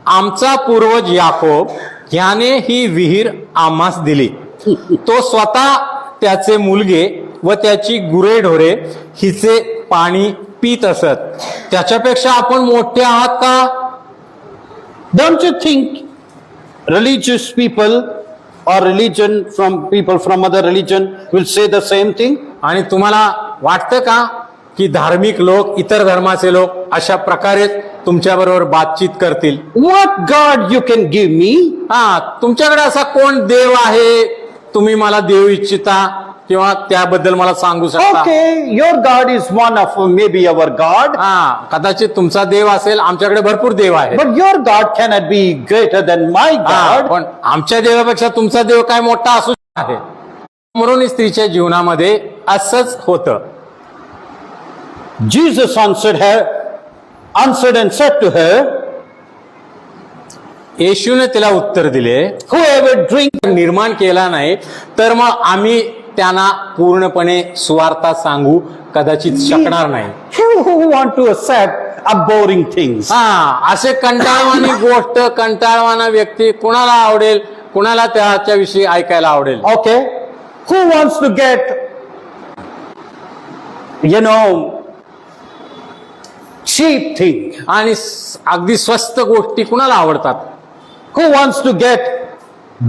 आमचा पूर्वज याकोब याने ही विहीर आम्हास दिली. तो स्वतः, त्याचे मुलगे व त्याची गुरेढोरे हिचे पाणी पीत असत. त्याच्यापेक्षा आपण मोठे आहात का? Don't you think religious people or religion from people from other religion will say the same thing? आणि तुम्हाला वाटतं का की धार्मिक लोक, इतर धर्माचे लोक अशा प्रकारे तुमच्या बरोबर बातचीत करतील? What God you can give me? हा, तुमच्याकडे असा कोण देव आहे तुम्ही मला देऊ इच्छिता किंवा त्याबद्दल मला सांगू शकता? Okay, your God is one of maybe our God, हा, कदाचित तुमचा देव असेल, आमच्याकडे भरपूर देव आहे. but your God cannot be greater than my हा, God. पण आमच्या देवापेक्षा तुमचा देव काय मोठा असू आहे. म्हणून स्त्रीच्या जीवनामध्ये असंच होतं. Jesus answered and said to her, येशूने तिला उत्तर दिले, Whoever drink, निर्माण केला नाही तर मग आम्ही त्यांना पूर्णपणे सुवार्ता सांगू कदाचित शकणार नाही. you who want to accept a boring things. हा, असे कंटाळवाणी गोष्ट, कंटाळवाना व्यक्ती कुणाला आवडेल? कुणाला त्याच्याविषयी ऐकायला आवडेल? Okay, who wants to get, cheap thing? आणि अगदी स्वस्त गोष्टी कुणाला आवडतात? Who wants to get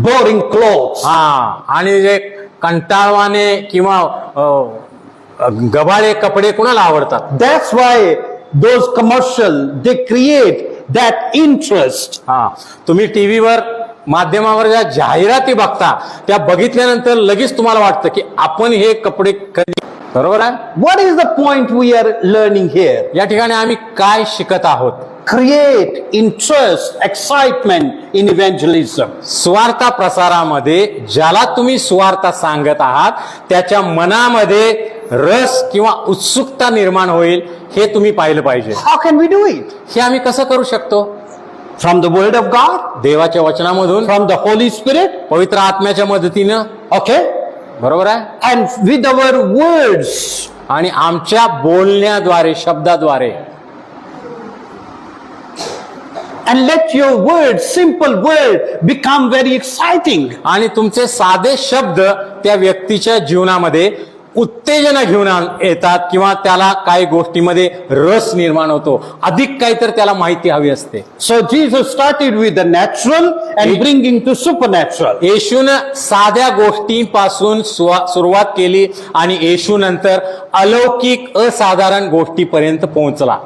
boring clothes? हा, आणि जे कंटाळवाने किंवा गबाळे कपडे कुणाला आवडतात? That's why those commercial, they create that interest. हा, तुम्ही टीव्हीवर, माध्यमावर ज्या जाहिराती बघता त्या बघितल्यानंतर लगेच तुम्हाला वाटतं की आपण हे कपडे खरेदी. बरोबर आहे? What is the point we are learning here? या ठिकाणी आम्ही काय शिकत आहोत? Create interest, excitement in evangelism. सुवार्ता प्रसारामध्ये ज्याला तुम्ही सुवार्ता सांगत आहात त्याच्या मनामध्ये रस किंवा उत्सुकता निर्माण होईल, हे तुम्ही पाहिलं पाहिजे. How can we do it? हे आम्ही कसं करू शकतो? From the word of God, देवाच्या वचनामधून, from the Holy Spirit, पवित्र आत्म्याच्या मदतीनं. okay? बरोबर आहे? And with our words. आणि आमच्या बोलण्याद्वारे, शब्दाद्वारे. And let your word, simple word, become very exciting. आणि तुमचे साधे शब्द त्या व्यक्तीच्या जीवनामध्ये उत्तेजना घेऊन येतात किंवा त्याला काही गोष्टीमध्ये रस निर्माण होतो, अधिक काही तर त्याला माहिती हवी असते. So Jesus started with the natural and bringing to supernatural. येशूनं साध्या गोष्टींपासून सुरुवात केली आणि येशू नंतर अलौकिक असाधारण गोष्टीपर्यंत पोहोचला.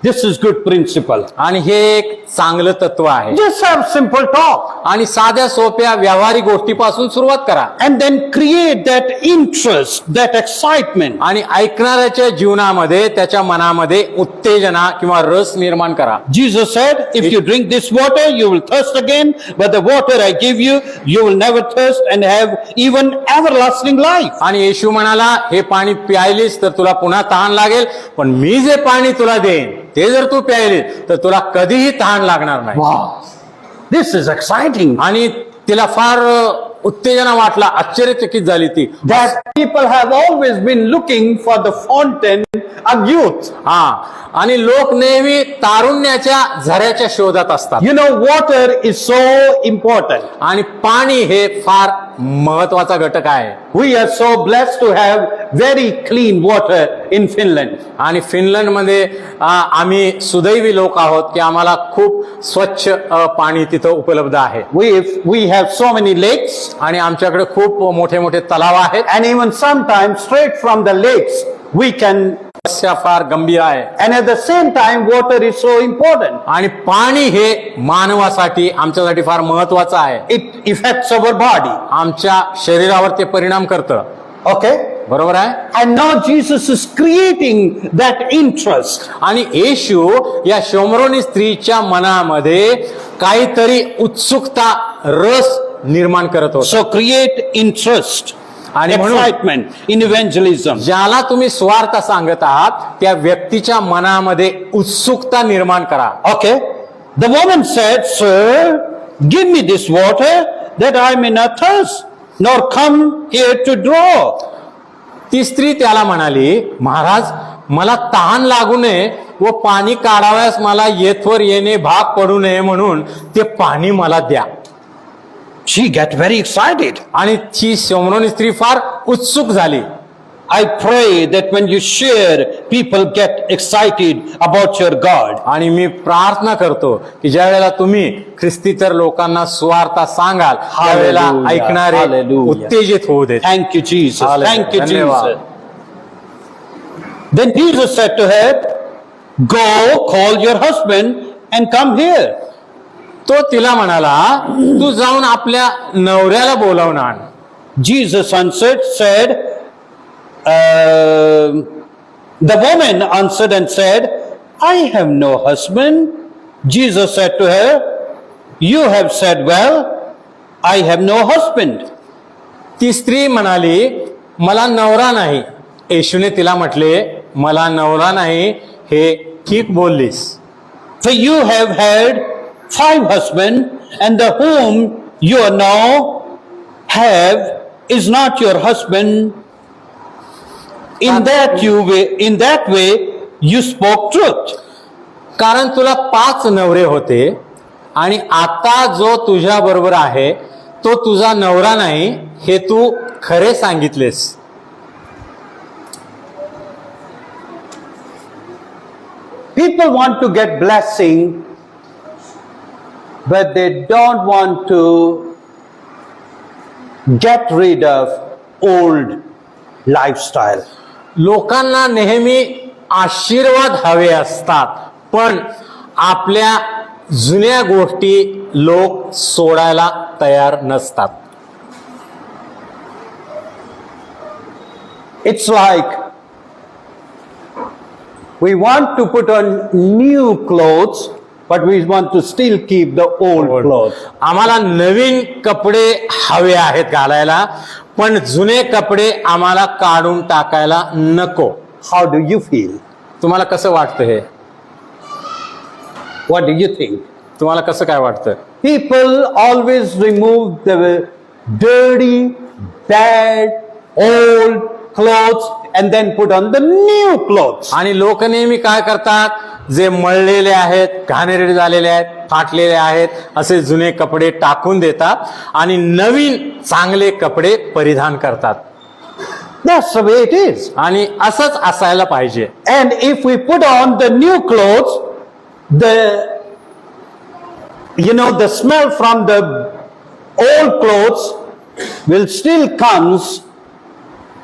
This is good principle. आणि हे एक चांगलं तत्व आहे. Just have simple talk आणि साध्या सोप्या व्यावहारिक गोष्टीपासून सुरुवात करा and then create that interest, that excitement. आणि ऐकणाऱ्याच्या जीवनामध्ये त्याच्या मनामध्ये उत्तेजना किंवा रस निर्माण करा. Jesus said, if you drink this water, you will thirst again, but the water I give you, you will never thirst and have even everlasting life. आणि येशू म्हणाला, हे पाणी प्यायलीस तर तुला पुन्हा तहान लागेल, पण मी जे पाणी तुला देईन ते जर तू प्यायलीस तर तुला कधीही तहान लागणार नाही. Wow, this is exciting. आणि तिला फार उत्तेजना वाटला, आश्चर्यचकित झाली ती. That people have always been looking for the fountain of youth. हा, आणि लोक नेहमी तारुण्याच्या झऱ्याच्या शोधात असतात. You know, water is so important. आणि पाणी हे फार महत्वाचा घटक आहे. We are so blessed to have very clean water in Finland. आणि फिनलंडमध्ये आम्ही सुदैवी लोक आहोत की आम्हाला खूप स्वच्छ पाणी तिथं उपलब्ध आहे. We have so many lakes, आणि आमच्याकडे खूप मोठे मोठे तलाव आहेत. and even sometimes straight from the lakes we can. समस्या फार गंभीर आहे. And at the same time, water is so important. आणि पाणी हे मानवासाठी आमच्यासाठी फार महत्वाचं आहे. It affects our body. आमच्या शरीरावर ते परिणाम करतं. Okay? बरोबर आहे. And now Jesus is creating that interest. आणि येशू या शोमरोनी स्त्रीच्या मनामध्ये काहीतरी उत्सुकता, रस निर्माण करत होता. So create interest, आणि म्हणून excitement in evangelism. ज्याला तुम्ही स्वार्थ सांगत आहात त्या व्यक्तीच्या मनामध्ये उत्सुकता निर्माण करा. Okay? The woman said, Sir, give me this water that I may not thirst, nor come here to draw. ती स्त्री त्याला म्हणाली, महाराज मला तहान लागू नये व पाणी काढावयास मला येथवर येणे भाग पडू नये म्हणून ते पाणी मला द्या. She got very excited. आणि ती शोमरोनी स्त्री फार उत्सुक झाली. I pray that when you share, people get excited about your God. आणि मी प्रार्थना करतो की ज्या वेळेला तुम्ही ख्रिस्तीतर लोकांना सुवार्ता सांगाल त्यावेळेला Hallelujah. ऐकणारे Hallelujah. उत्तेजित होऊ देत. Thank you, Jesus. Hallelujah. Thank you, धन्यवाद. Jesus. Then Jesus said to her, Go, call your husband and come here. तो तिला म्हणाला, तू जाऊन आपल्या नवऱ्याला बोलावून आण. Jesus answered, said, the woman answered and said, I have no husband. Jesus said to her, You have said well, I have no husband. ती स्त्री म्हणाली, मला नवरा नाही. येशूने तिला म्हटले, मला नवरा नाही, हे ठीक बोललीस. For you have had 5 husbands, and the whom you now have is not your husband. In that way you spoke truth. कारण तुला 5 नवरे होते आणि आता जो तुझ्या बरोबर आहे तो तुझा नवरा नाही, हे तू खरे सांगितलेस. People want to get blessing, but they don't want to get rid of old lifestyle. लोकांना नेहमी आशीर्वाद हवे असतात, पण आपल्या जुन्या गोष्टी लोक सोडायला तयार नसतात. It's like we want to put on new clothes, but we want to still keep the old clothes. आम्हाला नवीन कपडे हवे आहेत घालायला, पण जुने कपडे आम्हाला काढून टाकायला नको. How do you feel? तुम्हाला कसं वाटतं हे? What do you think? तुम्हाला कसं काय वाटतं? People always remove the dirty, bad, old clothes and then put on the new clothes. आणि लोक नेहमी काय करतात, जे मळलेले आहेत, घाणेरडे झालेले आहेत, फाटलेले आहेत, असे जुने कपडे टाकून देतात आणि नवीन चांगले कपडे परिधान करतात. That's the way it is. आणि असंच असायला पाहिजे. And if we put on the new clothes, the smell from the old clothes will still comes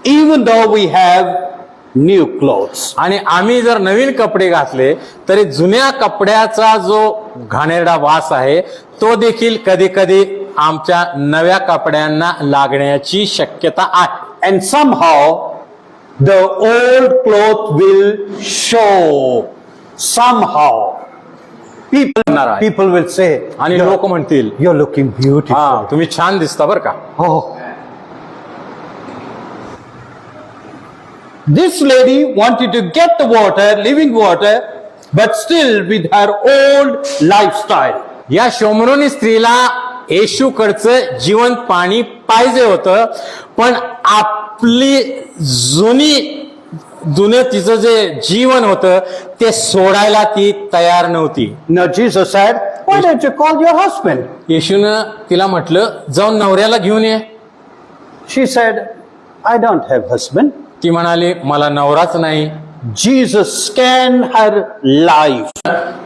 even though we have new clothes. आणि आम्ही जर नवीन कपडे घातले तरी जुन्या कपड्याचा जो घाणेरडा वास आहे तो देखील कधी कधी आमच्या नव्या कपड्यांना लागण्याची शक्यता आहे. And somehow the old cloth will show. Somehow people will say, आणि लोक म्हणतील you're looking beautiful. हा तुम्ही छान दिसता बरं का. Oh. This lady wanted to get the water, living water, but still with her old lifestyle. या शोमरोनी स्त्रीला येशूकडचं जिवंत पाणी पाहिजे होतं, पण आपली जुनं तिचं जे जीवन होतं ते सोडायला ती तयार नव्हती. Now Jesus said, why don't you call your husband? येशूनं तिला म्हटलं जाऊन नवऱ्याला घेऊन ये. She said, I don't have husband. ती म्हणाली मला नवराच नाही. Jesus scanned her life.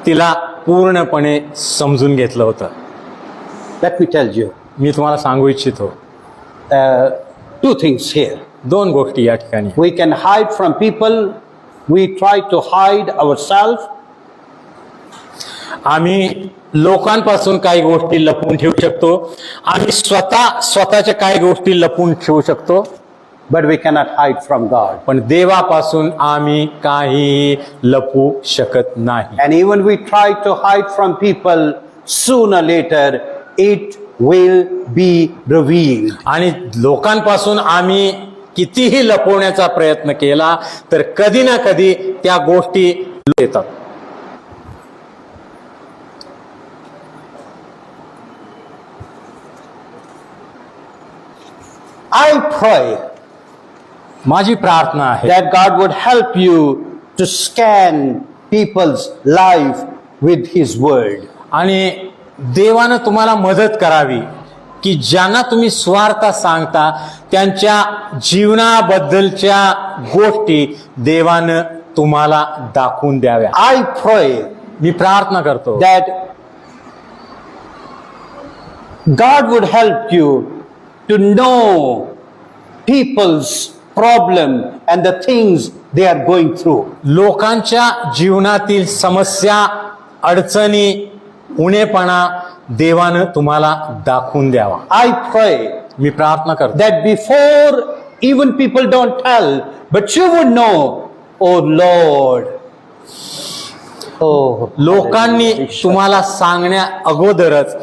तिला पूर्णपणे समजून घेतलं होतं. Let me tell you मी तुम्हाला सांगू इच्छितो two things here. दोन गोष्टी या ठिकाणी. We can hide from people. We try to hide ourselves. आम्ही लोकांपासून काही गोष्टी लपवून ठेवू शकतो. आम्ही स्वतःच्या काही गोष्टी लपवून ठेवू शकतो. But we cannot hide from God. पण देवापासून आम्ही काहीही लपवू शकत नाही. And even we try to hide from people, sooner or later it will be revealed. आणि लोकांपासून आम्ही कितीही लपवण्याचा प्रयत्न केला तर कधी ना कधी त्या गोष्टी येतात. I pray माझी प्रार्थना आहे that God would help you to scan people's life with His word. आणि देवानं तुम्हाला मदत करावी की ज्यांना तुम्ही स्वार्थ सांगता त्यांच्या जीवनाबद्दलच्या गोष्टी देवानं तुम्हाला दाखवून द्याव्या. I pray मी प्रार्थना करतो that God would help you to know people's problem and the things they are going through. लोकांच्या जीवनातील समस्या अडचणी उणेपणा देवानं तुम्हाला दाखवून द्यावा. I pray मी प्रार्थना करतो that before even people don't tell, but you would know, oh Lord. Oh, लोकांनी तुम्हाला सांगण्या अगोदरच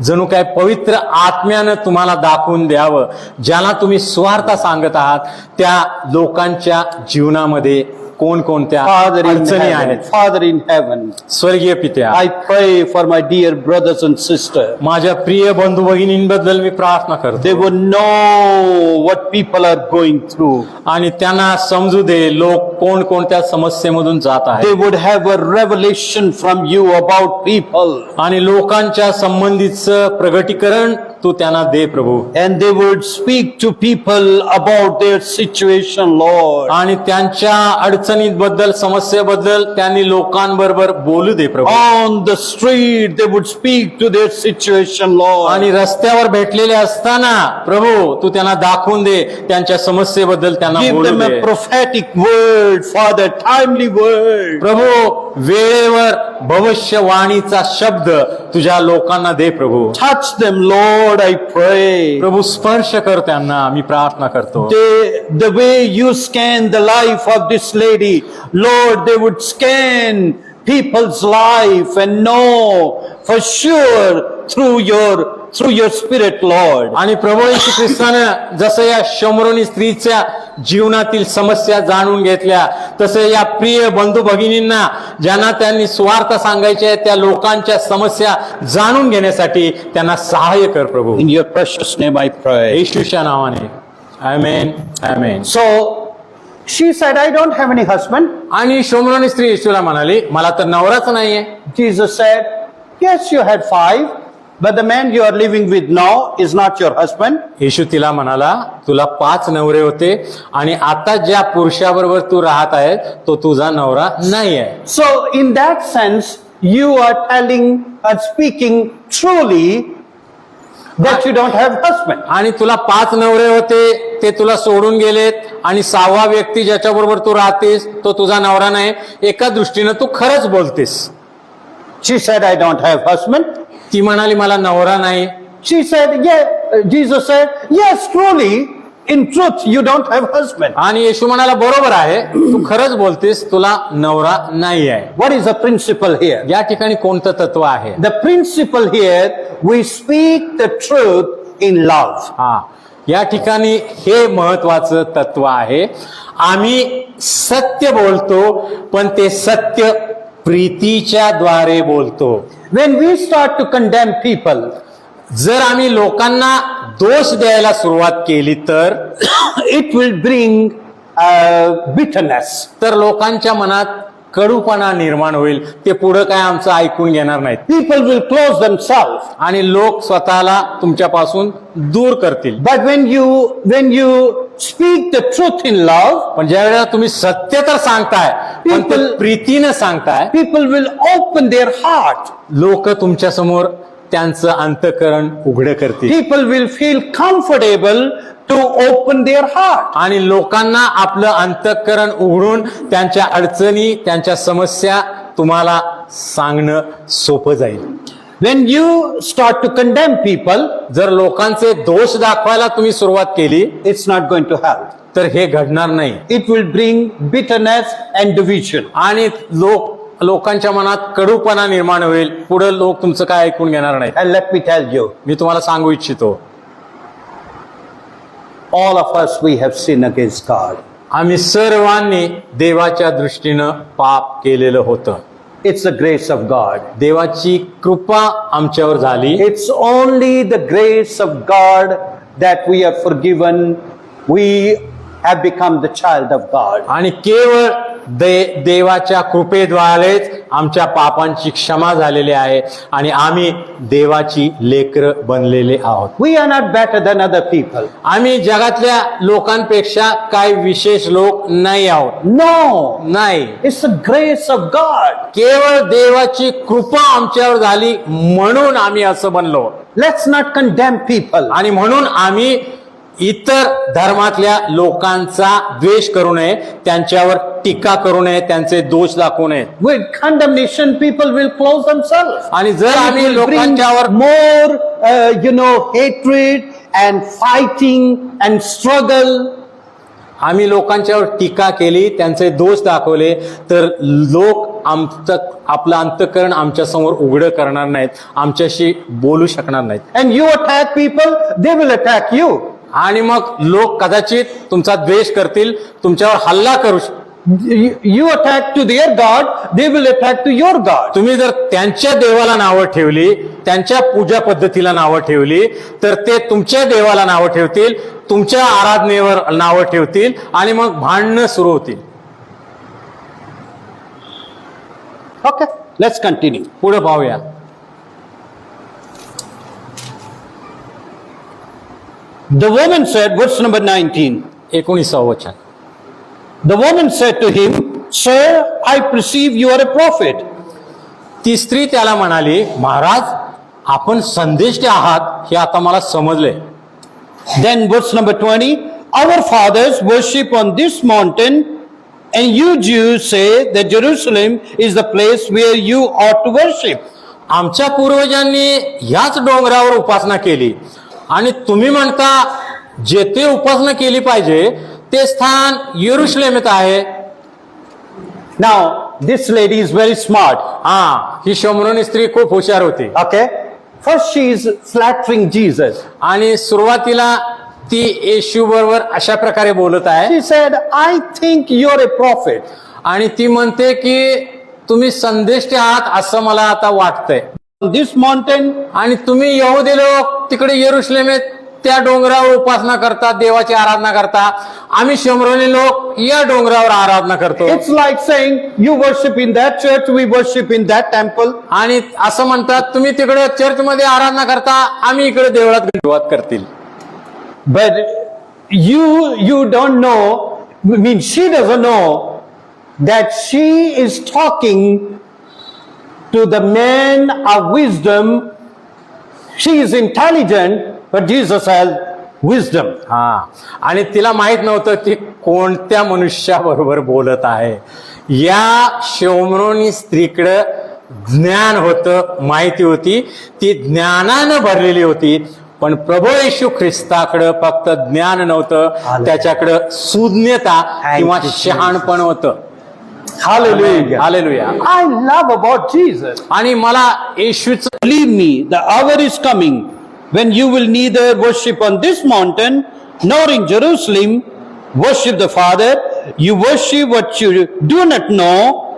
जणू काय पवित्र आत्म्यानं तुम्हाला दाखवून द्यावं ज्याला तुम्ही स्वार्थ सांगत आहात त्या लोकांच्या जीवनामध्ये कोणकोणत्या अडचणी आहेत. Father in heaven, स्वर्गीय पित्या, I pray for my dear brothers and sisters. माझ्या प्रिय बंधू भगिनींबद्दल मी प्रार्थना They करतो would know what people are going through. आणि त्यांना समजू दे लोक कोणकोणत्या समस्येमधून जात They आहेत would have a revelation from you about people. आणि लोकांच्या संबंधीचं प्रगटीकरण तू त्यांना दे प्रभू. And they would speak to people about their situation, Lord. आणि त्यांच्या अडचणीबद्दल समस्येबद्दल त्यांनी लोकांबरोबर बोलू दे प्रभू. On the street, they would speak to their situation, Lord. आणि रस्त्यावर भेटलेले असताना प्रभू तू त्यांना दाखवून दे त्यांच्या समस्येबद्दल त्यांना Give बोलू them they. a prophetic word, Father, timely word. प्रभू वेळेवर भविष्यवाणीचा शब्द तुझ्या लोकांना दे प्रभू. Touch them, Lord, I pray. प्रभू स्पर्श कर त्यांना मी प्रार्थना करतो. The way you scan the life of this lady, Lord, they would scan people's life and know for sure through your spirit, Lord. आणि प्रभू येशू ख्रिस्तानं जसं या शोमरोनी स्त्रीच्या जीवनातील समस्या जाणून घेतल्या तसे या प्रिय बंधू भगिनींना ज्यांना त्यांनी स्वार्थ सांगायचे आहे त्या लोकांच्या समस्या जाणून घेण्यासाठी त्यांना सहाय्य कर प्रभू. In your precious name I pray. येशूच्या नावाने आमेन आमेन. So she said, I don't have any husband. आणि शोमरोनी स्त्री येशूला म्हणाली मला तर नवराच नाहीये. Jesus said, yes, you had 5, but the man you are living with now is not your husband. येशू तिला म्हणाला, तुला 5 नवरे होते आणि आता ज्या पुरुषाबरोबर तू राहत आहे तो तुझा नवरा नाही आहे. So in that sense, you are telling and speaking truly that you don't have husband. आणि तुला 5 नवरे होते ते तुला सोडून गेलेत आणि 6वा व्यक्ती ज्याच्याबरोबर तू राहतेस तो तुझा नवरा नाही. एका दृष्टीनं तू खरंच बोलतेस. She said, I don't have husband. ती म्हणाली मला नवरा नाही. She said, yeah, Jesus said, yes, truly, in truth, you don't have husband. आणि येशू म्हणाला बरोबर आहे, तू खरंच बोलतेस, तुला नवरा नाही आहे. What is the principle here? या ठिकाणी कोणतं तत्व आहे? The principle here, we speak the truth in love. हा, या ठिकाणी हे महत्वाचं तत्व आहे. आम्ही सत्य बोलतो पण ते सत्य प्रीतीच्या द्वारे बोलतो. When we start to condemn people, जर आम्ही लोकांना दोष द्यायला सुरुवात केली तर it will bring bitterness. तर लोकांच्या मनात कडूपणा निर्माण होईल. ते पुढे काय आमचं ऐकून घेणार नाहीत People will close themselves. आणि लोक स्वतःला तुमच्यापासून दूर करतील. But when you speak the truth in love, पण ज्या वेळेला तुम्ही सत्य तर सांगताय पण ते People- प्रीतीनं सांगताय, people will open their heart. लोक तुमच्या समोर त्यांचं अंतःकरण उघडं करतील People will feel comfortable to open their heart. आणि लोकांना आपलं अंतःकरण उघडून त्यांच्या अडचणी, त्यांच्या समस्या तुम्हाला सांगणं सोपं जाईल. When you start to condemn people, जर लोकांचे दोष दाखवायला तुम्ही सुरुवात केली it's not going to help. तर हे घडणार नाही It will bring bitterness and division. आणि लोकांच्या मनात कडूपणा निर्माण होईल. पुढे लोक तुमचं काय ऐकून घेणार नाही. And let me tell you, मी तुम्हाला सांगू इच्छितो, all of us, we have sinned against God. आम्ही सर्वांनी देवाच्या दृष्टीनं पाप केलेलं होतं. It's the grace of God. देवाची कृपा आमच्यावर झाली. It's only the grace of God that we are forgiven. We have become the child of God. आणि केवळ देवाच्या कृपेद्वारेच आमच्या पापांची क्षमा झालेली आहे आणि आम्ही देवाची लेकरं बनलेले आहोत. We are not better than other people. आम्ही जगातल्या लोकांपेक्षा काही विशेष लोक नाही आहोत. No, नाही, it's the grace of God. केवळ देवाची कृपा आमच्यावर झाली म्हणून आम्ही असं बनलो. Let's not condemn people. आणि म्हणून आम्ही इतर धर्मातल्या लोकांचा द्वेष करू नये, त्यांच्यावर टीका करू नये, त्यांचे दोष दाखवू नये. With condemnation, people will close themselves. आणि जर It आम्ही will bring लोकांच्यावर more, hatred and fighting and struggle. आम्ही लोकांच्यावर टीका केली, त्यांचे दोष दाखवले तर लोक आपलं अंतःकरण आमच्या समोर उघडं करणार नाहीत, आमच्याशी बोलू शकणार नाहीत. And you attack people, they will attack you. आणि मग लोक कदाचित तुमचा द्वेष करतील, तुमच्यावर हल्ला करू. You attack to their God, they will attack to your God. तुम्ही जर त्यांच्या देवाला नावं ठेवली, त्यांच्या पूजा पद्धतीला नावं ठेवली तर ते तुमच्या देवाला नावं ठेवतील, तुमच्या आराधनेवर नावं ठेवतील आणि मग भांडणं सुरू होतील. Okay, let's continue. पुढे पाहूया. The woman said, verse number 19. 19व वचन. The woman said to him, Sir, I perceive you are a prophet. ती स्त्री त्याला म्हणाली, महाराज आपण संदेष्ट आहात हे आता मला समजले. Then verse number 20, our fathers worship on this mountain, and you Jews say that Jerusalem is the place where you ought to worship. आमच्या पूर्वजांनी ह्याच डोंगरावर उपासना केली आणि तुम्ही म्हणता जेथे उपासना केली पाहिजे ते स्थान यरुशलेमेत आहे. Now, this lady is very smart. हा, ही शोमरोनी स्त्री खूप हुशार होती. Okay? First, she is flattering Jesus. आणि सुरुवातीला ती येशू बरोबर अशा प्रकारे बोलत आहे. She said, I think you're a prophet. आणि ती म्हणते की तुम्ही संदेष्ट आहात असं मला आता वाटतंय. On this mountain, आणि तुम्ही यहुदी लोक तिकडे यरुशलेमेत त्या डोंगरावर उपासना करतात, देवाची आराधना करतात. आम्ही शमरोनी लोक या डोंगरावर आराधना करतो. It's like saying, you worship in that church, we worship in that temple. आणि असं म्हणतात, तुम्ही तिकडे चर्चमध्ये आराधना करता, आम्ही इकडे देवळात सुरुवात करतील. But you don't know, I mean, she doesn't know that she is talking to the man of wisdom. She is intelligent, but Jesus has wisdom. हा, आणि तिला माहित नव्हतं ती कोणत्या मनुष्याबरोबर बोलत आहे. या शोमरोनी स्त्रीकडे ज्ञान होतं, माहिती होती, ती ज्ञानानं भरलेली होती. पण प्रभू येशू ख्रिस्ताकडे फक्त ज्ञान नव्हतं, त्याच्याकडे सुज्ञता किंवा शहाणपण होतं. Hallelujah. Hallelujah. I love about Jesus. आणि मला येशूच Believe me, the hour is coming when you will neither worship on this mountain nor in Jerusalem worship the Father. You worship what you do not know.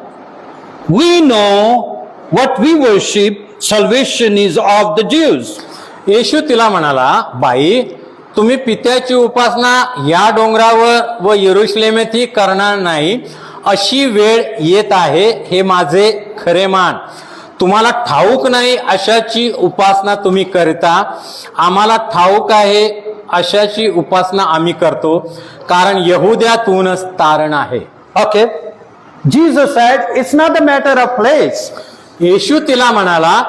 We know what we worship. Salvation is of the Jews. येशू तिला म्हणाला, बाई, तुम्ही पित्याची उपासना या डोंगरावर व यरुशलेमेतही करणार नाही. अशी वेळ येत आहे, हे माझे खरे मान. तुम्हाला ठाऊक नाही अशाची उपासना तुम्ही करता. आम्हाला ठाऊक आहे अशाची उपासना आम्ही करतो, कारण यहुद्यातूनच तारण आहे. Okay. Jesus said, it's not a matter of place. येशू तिला म्हणाला,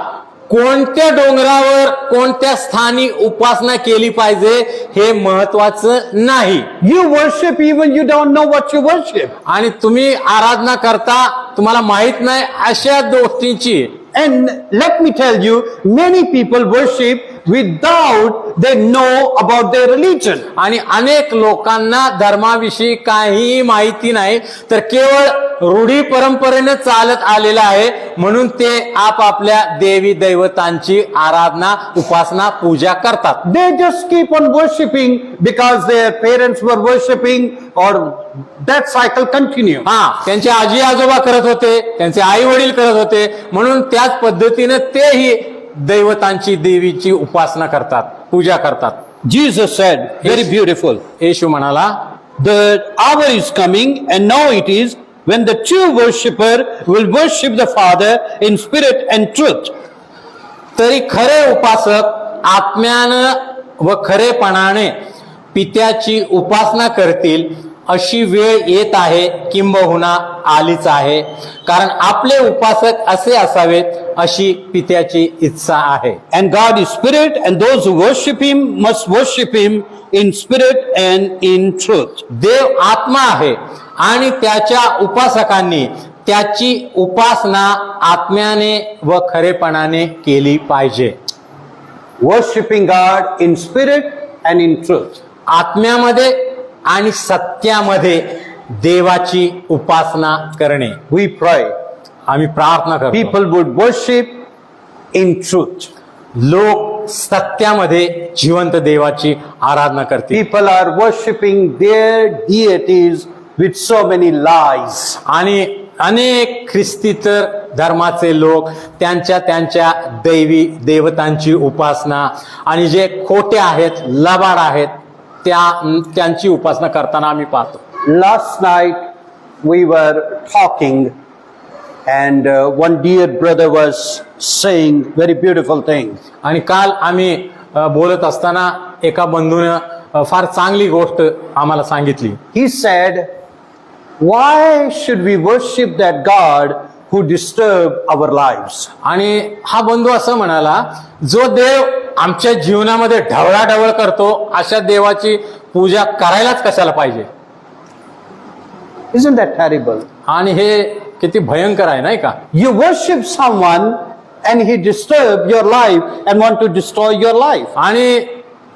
कोणत्या डोंगरावर कोणत्या स्थानी उपासना केली पाहिजे हे महत्वाचं नाही. You worship even you don't know what you worship. आणि तुम्ही आराधना करता, तुम्हाला माहित नाही अशा गोष्टींची. And let me tell you, many people worship without they know about their religion. आणि अनेक लोकांना धर्माविषयी काहीही माहिती नाही, तर केवळ रूढी परंपरेने चालत आलेलं आहे, म्हणून ते आपापल्या देवी दैवतांची आराधना, उपासना, पूजा करतात. They just keep on worshiping because their parents were worshiping, or that cycle continue. हा, त्यांचे आजी आजोबा करत होते, त्यांचे आई वडील करत होते, म्हणून त्याच पद्धतीने तेही दैवतांची, देवीची उपासना करतात, पूजा करतात. Jesus said, very beautiful, येशू म्हणाला, the hour is coming and now it is when the true worshipper will worship the Father in spirit and truth. तरी खरे उपासक आत्म्यानं व खरेपणाने पित्याची उपासना करतील. अशी वेळ येत आहे, किंबहुना आलीच आहे, कारण आपले उपासक असे असावेत अशी पित्याची इच्छा आहे. And God is spirit, and those who worship him must worship him in spirit and in truth. देव आत्मा आहे आणि त्याच्या उपासकांनी त्याची उपासना आत्म्याने व खरेपणाने केली पाहिजे. Worshipping God in spirit and in truth. आत्म्यामध्ये आणि सत्यामध्ये देवाची उपासना करणे. We pray आम्ही प्रार्थना करतो, people would worship in truth. लोक सत्यामध्ये जिवंत देवाची आराधना करतील. People are worshiping their deities with so many lies. आणि अनेक ख्रिस्तीतर धर्माचे लोक त्यांच्या दैवी देवतांची उपासना आणि जे खोटे आहेत, लबाड आहेत, त्यांची उपासना करताना आम्ही पाहतो. Last night we were talking, and one dear brother was saying very beautiful things. आणि काल आम्ही बोलत असताना एका बंधूने फार चांगली गोष्ट आम्हाला सांगितली. He said, why should we worship that God who disturbed our lives? आणि हा बंधू असं म्हणाला, जो देव आमच्या जीवनामध्ये ढवळाढवळ करतो, अशा देवाची पूजा करायलाच कशाला पाहिजे. Isn't that terrible? आणि हे किती भयंकर आहे, नाही का? You worship someone and he disturbs your life and want to destroy your life. आणि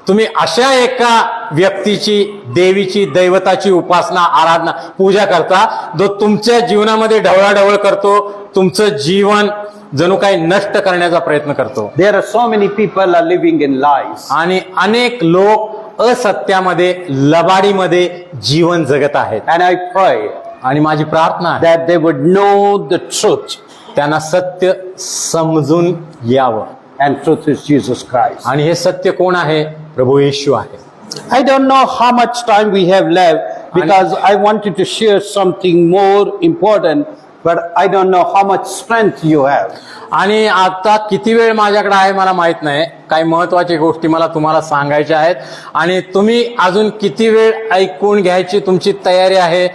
तुम्ही अशा एका व्यक्तीची, देवीची, दैवताची उपासना, आराधना, पूजा करता, जो तुमच्या जीवनामध्ये ढवळाढवळ करतो, तुमचं जीवन जणू काही नष्ट करण्याचा प्रयत्न करतो. There are so many people are living in lies. आणि अनेक लोक असत्यामध्ये, लबाडीमध्ये जीवन जगत आहेत. And I pray आणि माझी प्रार्थना आहे, that they would know the truth त्यांना सत्य समजून यावं. and truth is Jesus Christ. आणि हे सत्य कोण आहे? प्रभू येशू आहे. I don't know how much time we have left because I wanted to share something more important, but I don't know how much strength you have. आणि आता किती वेळ माझ्याकडे आहे मला माहित नाही. काही महत्वाच्या गोष्टी मला तुम्हाला सांगायच्या आहेत आणि तुम्ही अजून किती वेळ ऐकून घ्यायची तुमची तयारी आहे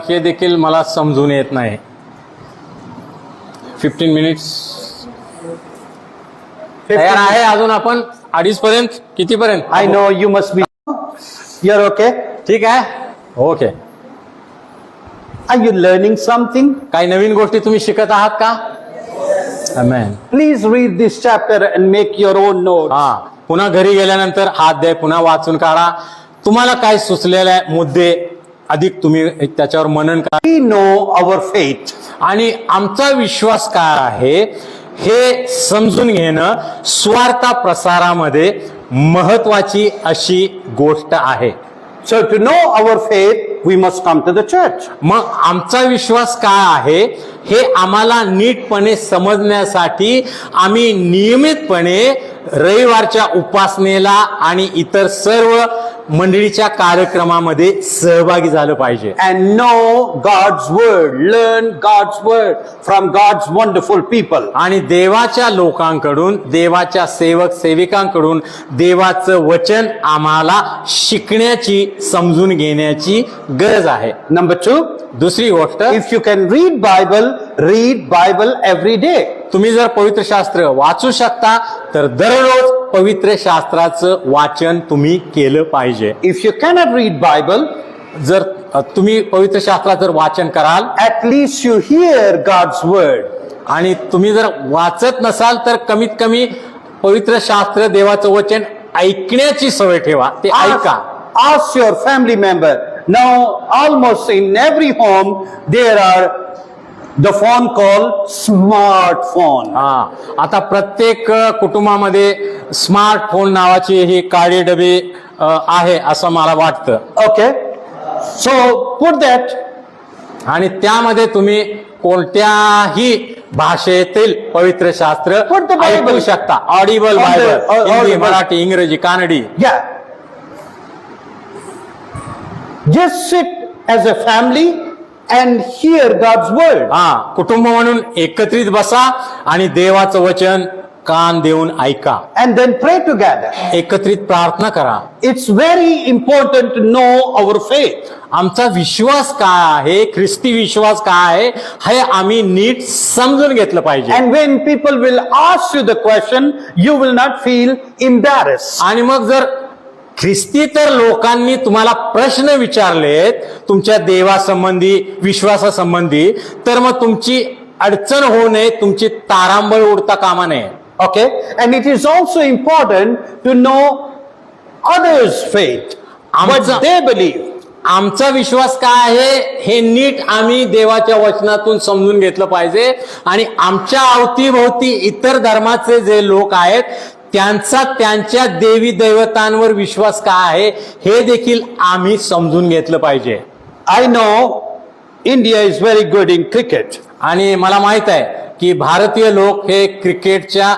हे देखील मला समजून येत नाही. 15 मिनिट्स तयार आहे अजून आपण 2:30 पर्यंत? कितीपर्यंत? I know you must be. You're okay? ठीक आहे. Okay. Are you learning something? काही नवीन गोष्टी तुम्ही शिकत आहात का? आमेन. Please read this chapter and make your own notes. हा, पुन्हा घरी गेल्यानंतर हा अध्याय पुन्हा वाचून काढा. तुम्हाला काय सुचलेले मुद्दे अधिक तुम्ही त्याच्यावर मनन करा. We know our faith. आणि आमचा विश्वास काय आहे हे समजून घेणं स्वार्थ प्रसारामध्ये महत्वाची अशी गोष्ट आहे. So to know our faith, we must come to the church. मग आमचा विश्वास काय आहे हे आम्हाला नीटपणे समजण्यासाठी आम्ही नियमितपणे रविवारच्या उपासनेला आणि इतर सर्व मंडळीच्या कार्यक्रमामध्ये सहभागी झालं पाहिजे. And know God's word. Learn God's word from God's wonderful people. आणि देवाच्या लोकांकडून, देवाच्या सेवक सेविकांकडून देवाचं वचन आम्हाला शिकण्याची, समजून घेण्याची गरज आहे. Number 2, दुसरी गोष्ट, if you can read Bible every day. तुम्ही जर पवित्र शास्त्र वाचू शकता तर दररोज पवित्र शास्त्राचं वाचन तुम्ही केलं पाहिजे. If you cannot read Bible, जर तुम्ही पवित्र शास्त्राचं जर वाचन कराल at least you hear God's word. आणि तुम्ही जर वाचत नसाल तर कमीत कमी पवित्र शास्त्र देवाचं वचन ऐकण्याची सवय ठेवा. ते ऐका. Ask your family member. Now almost in every home there are the phone called smartphone. हा, आता प्रत्येक कुटुंबामध्ये स्मार्टफोन नावाची ही काळी डबे आहे असं मला वाटतं. Okay, so put that. आणि त्यामध्ये तुम्ही कोणत्याही भाषेतील पवित्र शास्त्र Put the Bible. ऐकू शकता. Audible On the- Bible, Hindi, audible. Marathi, इंग्रजी, कानडी. Yeah. Just sit as a family and hear God's word. हा, कुटुंब म्हणून एकत्रित बसा आणि देवाचं वचन कान देऊन ऐका. And then pray together. एकत्रित प्रार्थना करा. It's very important to know our faith. आमचा विश्वास काय आहे, ख्रिस्ती विश्वास काय आहे हे आम्ही नीट समजून घेतलं पाहिजे. And when people will ask you the question, you will not feel embarrassed. आणि मग जर ख्रिस्ती तर लोकांनी तुम्हाला प्रश्न विचारलेत तुमच्या देवासंबंधी, विश्वासासंबंधी, तर मग तुमची अडचण होऊ नये, तुमची तारांबळ उडता कामा नये. Okay? And it is also important to know others' faith, what आमचा- they believe. आमचा विश्वास काय आहे हे नीट आम्ही देवाच्या वचनातून समजून घेतलं पाहिजे. आणि आमच्या अवतीभोवती इतर धर्माचे जे लोक आहेत त्यांचा त्यांच्या देवी दैवतांवर विश्वास काय आहे हे देखील आम्ही समजून घेतलं पाहिजे. I know India is very good in cricket. आणि मला माहित आहे की भारतीय लोक हे क्रिकेटच्या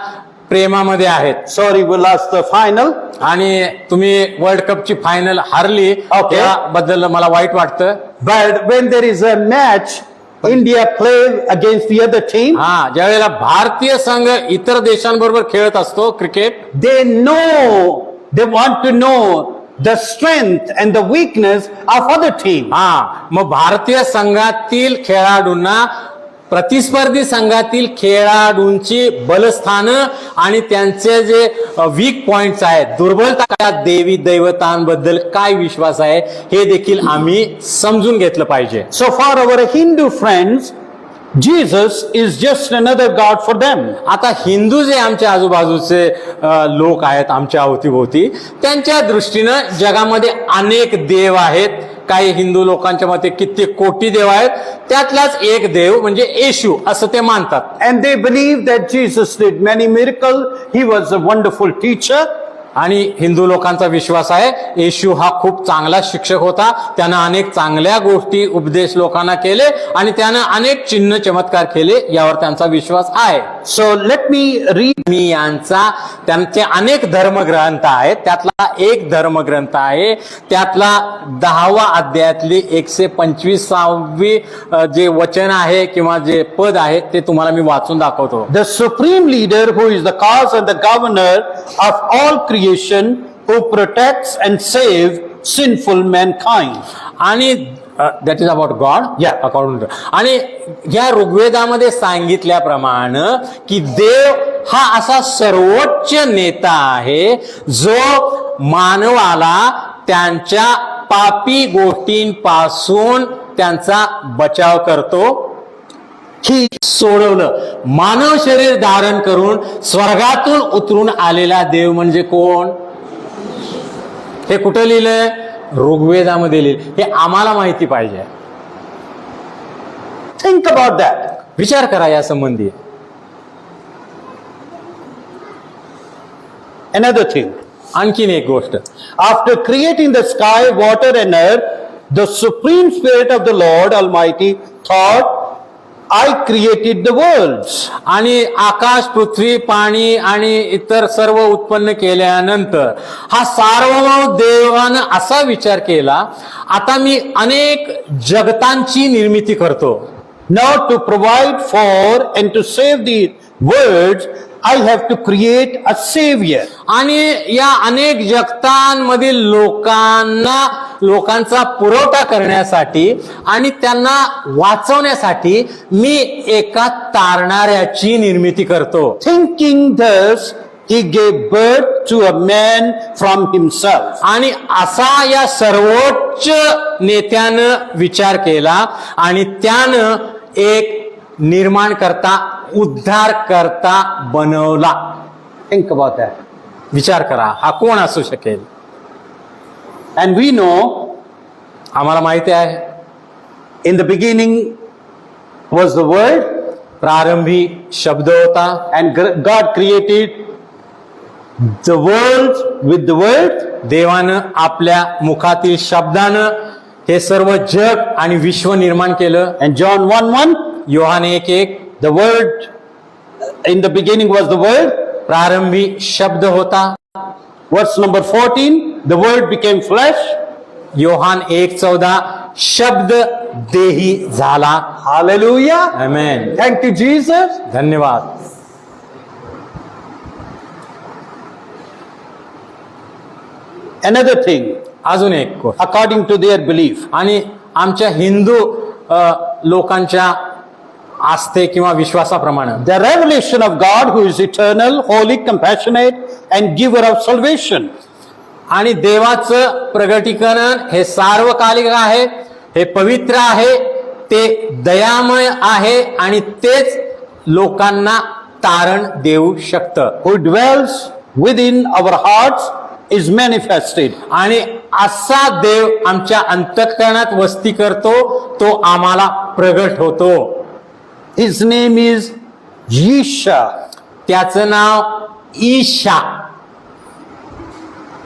प्रेमामध्ये आहेत. Sorry, we lost the final. आणि तुम्ही वर्ल्ड कपची फायनल हारली Okay. त्याबद्दल मला वाईट वाटतं. But when there is a match, India play against the other team. हा, ज्या वेळेला भारतीय संघ इतर देशांबरोबर खेळत असतो cricket, They know, they want to know the strength and the weakness of other team. हा, मग भारतीय संघातील खेळाडूंना प्रतिस्पर्धी संघातील खेळाडूंची बलस्थानं आणि त्यांचे जे वीक पॉइंट्स आहेत, दुर्बलता काय, देवी दैवतांबद्दल काय विश्वास आहे हे देखील आम्ही समजून घेतलं पाहिजे. So for our Hindu friends, Jesus is just another God for them. आता हिंदू जे आमच्या आजूबाजूचे लोक आहेत आमच्या अवतीभोवती, त्यांच्या दृष्टीनं जगामध्ये अनेक देव आहेत. काही हिंदू लोकांच्या मते कित्येक कोटी देव आहेत, त्यातलाच एक देव म्हणजे येशू असं ते मानतात. And they believe that Jesus did many miracles. He was a wonderful teacher. आणि हिंदू लोकांचा विश्वास आहे येशू हा खूप चांगला शिक्षक होता, त्यानं अनेक चांगल्या गोष्टी उपदेश लोकांना केले आणि त्यानं अनेक चिन्ह चमत्कार केले, यावर त्यांचा विश्वास आहे. So let me read. मी यांचा त्यांचे अनेक धर्मग्रंथ आहेत, त्यातला एक धर्मग्रंथ आहे, त्यातला 10वा अध्यायातली 125वी जे वचन आहे किंवा जे पद आहे ते तुम्हाला मी वाचून दाखवतो. The supreme leader who is the cause and the governor of all creation, who protects and saves sinful mankind. आणि that is about God, Yeah. According to. आणि या ऋग्वेदामध्ये सांगितल्याप्रमाणे की देव हा असा सर्वोच्च नेता आहे जो मानवाला त्यांच्या पापी गोष्टींपासून त्यांचा बचाव करतो. ही सोडवलं. मानव शरीर धारण करून स्वर्गातून उतरून आलेला देव म्हणजे कोण? हे कुठं लिहिलंय? ऋग्वेदामध्ये लिहिलं. हे आम्हाला माहिती पाहिजे. Think about that. विचार करा या संबंधी. Another thing. आणखीन एक गोष्ट. After creating the sky, water and earth, the supreme spirit of the Lord Almighty thought, I created the worlds. आणि आकाश, पृथ्वी, पाणी आणि इतर सर्व उत्पन्न केल्यानंतर हा सार्वभौम देवानं असा विचार केला, आता मी अनेक जगतांची निर्मिती करतो. Now to provide for and to save the worlds, I have to create a savior. आणि या अनेक जगतांमधील लोकांचा पुरवठा करण्यासाठी आणि त्यांना वाचवण्यासाठी मी एका तारणाऱ्याची निर्मिती करतो. Thinking thus, he gave birth to a man from himself. आणि असा या सर्वोच्च नेत्यानं विचार केला आणि त्यानं एक निर्माण करता, उद्धार करता बनवला. Think about that. विचार करा, हा कोण असू शकेल? And we know आम्हाला माहिती आहे in the beginning was the word, प्रारंभी शब्द होता and God created the world with the word. देवानं आपल्या मुखातील शब्दानं हे सर्व जग आणि विश्व निर्माण केलं. And John 1:1, Yohan 1:1, the word in the beginning was the word. प्रारंभी शब्द होता. Verse number 14, the word became flesh. Yohan 1:14, शब्द देही झाला. Hallelujah. Amen. Thank you, Jesus. धन्यवाद. Another thing, अजून एक गोष्ट. according to their belief, आणि आमच्या हिंदू लोकांच्या आस्थे किंवा विश्वासाप्रमाणे the revelation of God who is eternal, holy, compassionate, and giver of salvation. आणि देवाचं प्रगटीकरण हे सार्वकालिक आहे, हे पवित्र आहे, ते दयामय आहे आणि तेच लोकांना तारण देऊ शकतं. Who dwells within our hearts is manifested. आणि असा देव आमच्या अंतःकरणात वस्ती करतो, तो आम्हाला प्रगट होतो. His name is Yesha. त्याचं नाव ईशा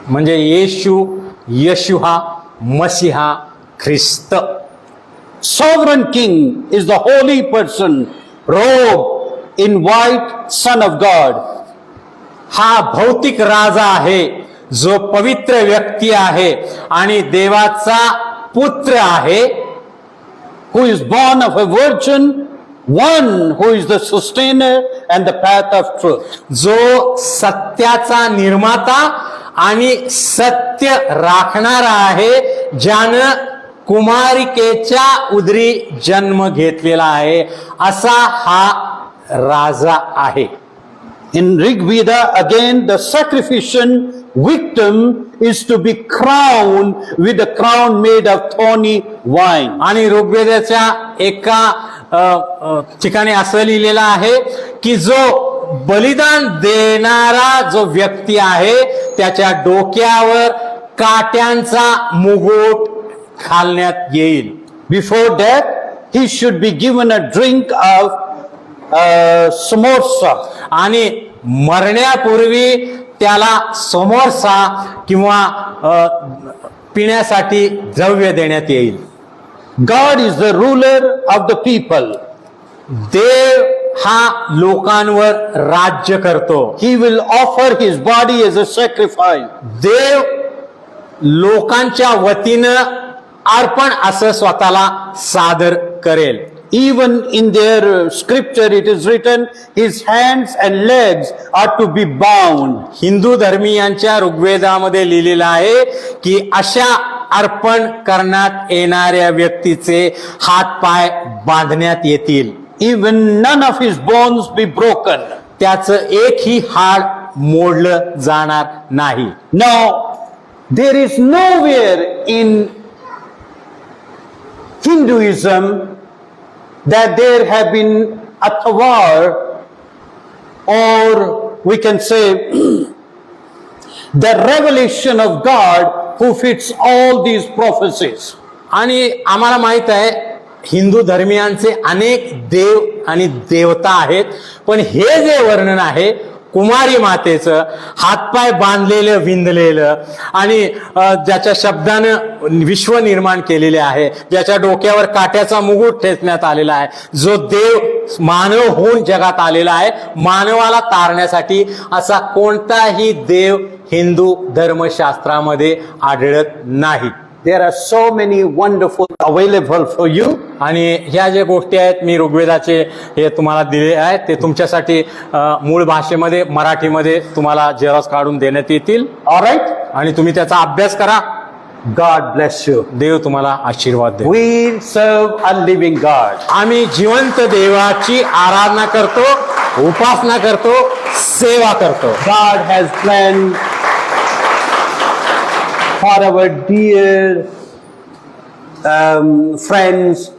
म्हणजे येशू, यशुहा, मसीहा, ख्रिस्त. Sovereign King is the holy person robed in white, Son of God. हा भौतिक राजा आहे, जो पवित्र व्यक्ती आहे आणि देवाचा पुत्र आहे. Who is born of a virgin, one who is the sustainer and the path of truth. जो सत्याचा निर्माता आणि सत्य राखणारा आहे, ज्यानं कुमारिकेच्या उदरी जन्म घेतलेला आहे, असा हा राजा आहे. In Rig Veda, again, the sacrificial victim is to be crowned with a crown made of thorny vine. आणि ऋग्वेदाच्या एका ठिकाणी असं लिहिलेलं आहे की जो बलिदान देणारा जो व्यक्ती आहे त्याच्या डोक्यावर काट्यांचा मुकुट घालण्यात येईल. Before that, he should be given a drink of samosa. आणि मरण्यापूर्वी त्याला समोरचा किंवा पिण्यासाठी द्रव्य देण्यात येईल. God is the ruler of the people. देव हा लोकांवर राज्य करतो. He will offer his body as a sacrifice. देव लोकांच्या वतीनं अर्पण असं स्वतःला सादर करेल. Even in their scripture it is written, his hands and legs are to be bound. Hindu धर्मीयांच्या ऋग्वेदामध्ये लिहिलेलं आहे की अशा अर्पण करण्यात येणाऱ्या व्यक्तीचे हात पाय बांधण्यात येतील. Even none of his bones be broken. त्याचं एकही हाड मोडलं जाणार नाही. Now, there is nowhere in Hinduism that there have been a tawar, or we can say the revelation of God who fits all these prophecies. आणि आम्हाला माहित आहे हिंदू धर्मियांचे अनेक देव आणि देवता आहेत, पण हे जे वर्णन आहे कुमारी मातेचं हातपाय बांधलेलं विंधलेलं आणि ज्याच्या शब्दानं विश्व निर्माण केलेले आहे, ज्याच्या डोक्यावर काट्याचा मुकुट ठेचण्यात आलेला आहे, जो देव मानव होऊन जगात आलेला आहे मानवाला तारण्यासाठी, असा कोणताही देव हिंदू धर्मशास्त्रामध्ये आढळत नाही. There are so many wonderful available for you. आणि ह्या ज्या गोष्टी आहेत मी ऋग्वेदाचे हे तुम्हाला दिले आहेत ते तुमच्यासाठी मूळ भाषेमध्ये मराठीमध्ये तुम्हाला जेरॉक्स काढून देण्यात येतील. All right? आणि तुम्ही त्याचा अभ्यास करा. God bless you. देव तुम्हाला आशीर्वाद दे. We serve a living God. आम्ही जिवंत देवाची आराधना करतो, उपासना करतो, सेवा करतो. God has planned for our dear friends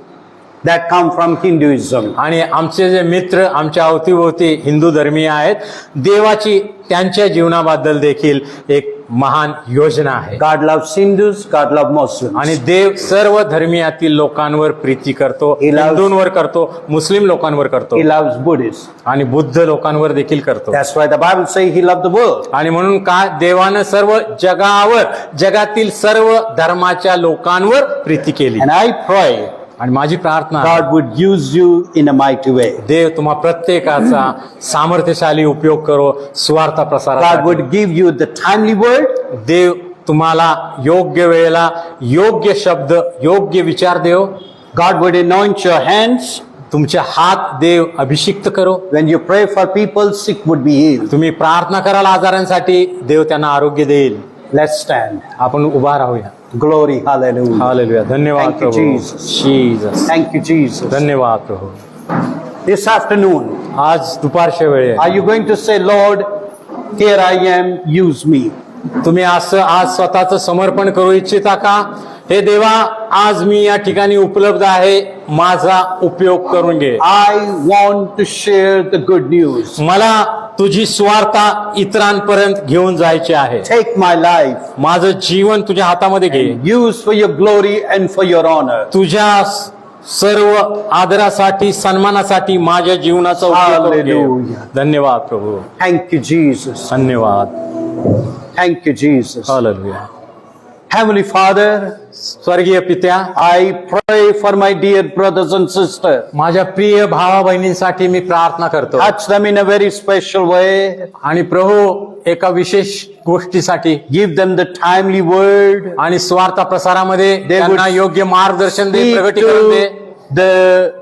that come from Hinduism. आणि आमचे जे मित्र आमच्या अवतीभोवती हिंदू धर्मीय आहेत, देवाची त्यांच्या जीवनाबद्दल देखील एक महान योजना आहे. God loves Hindus, God loves Muslims. आणि देव सर्व धर्मियातील लोकांवर प्रीती करतो, He loves- हिंदूंवर करतो, मुस्लिम लोकांवर करतो He loves Buddhists. आणि बुद्ध लोकांवर देखील करतो. That's why the Bible says He loved the world. आणि म्हणून काय देवानं सर्व जगावर जगातील सर्व धर्माच्या लोकांवर प्रीती केली. And I pray आणि माझी प्रार्थना आहे, God would use you in a mighty way. देव तुम्हा प्रत्येकाचा सामर्थ्यशाली उपयोग करो सुवार्ता God प्रसारासाठी. would give you the timely word. देव तुम्हाला योग्य वेळेला योग्य शब्द योग्य विचार देव. God would anoint your hands. तुमचे हात देव अभिषिक्त करो. When you pray for people, sick would be healed. तुम्ही प्रार्थना कराल आजारांसाठी, देव त्यांना आरोग्य देईल. Let's stand. आपण उभा राहूया. Glory, hallelujah. हालेलुया. धन्यवाद Thank you, Prabhu. Jesus. Jesus. Thank you, Jesus. धन्यवाद प्रभू. This afternoon, आज दुपारच्या वेळेत are you going to say, Lord, here I am, use me? तुम्ही असं आज स्वतःचं समर्पण करू इच्छिता का? हे देवा, आज मी या ठिकाणी उपलब्ध आहे, माझा उपयोग करून घे. I want to share the good news. मला तुझी स्वार्था इतरांपर्यंत घेऊन जायची आहे. Take my life. माझं जीवन तुझ्या हातामध्ये घे. Use for your glory and for your honor. तुझ्या सर्व आदरासाठी सन्मानासाठी माझ्या जीवनाचा उपयोग करून घे. Hallelujah. धन्यवाद प्रभू. Thank you, Jesus. धन्यवाद. Thank you, Jesus. Hallelujah. Heavenly Father, स्वर्गीय पित्या, I pray for my dear brothers and sisters. माझ्या प्रिय भावा बहिणींसाठी मी प्रार्थना करतो. Touch them in a very special way. आणि प्रभू एका विशेष गोष्टीसाठी Give them the timely word. आणि स्वार्थ प्रसारामध्ये They त्यांना would योग्य मार्गदर्शन दे, Speak प्रगटीकरण they. to the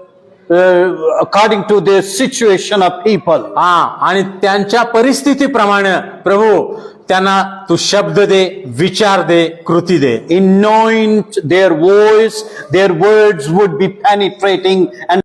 according to the situation of people. हा, आणि त्यांच्या परिस्थितीप्रमाणे प्रभू त्यांना तू शब्द दे, विचार दे, कृती दे. Anoint their voice, their words would be penetrating and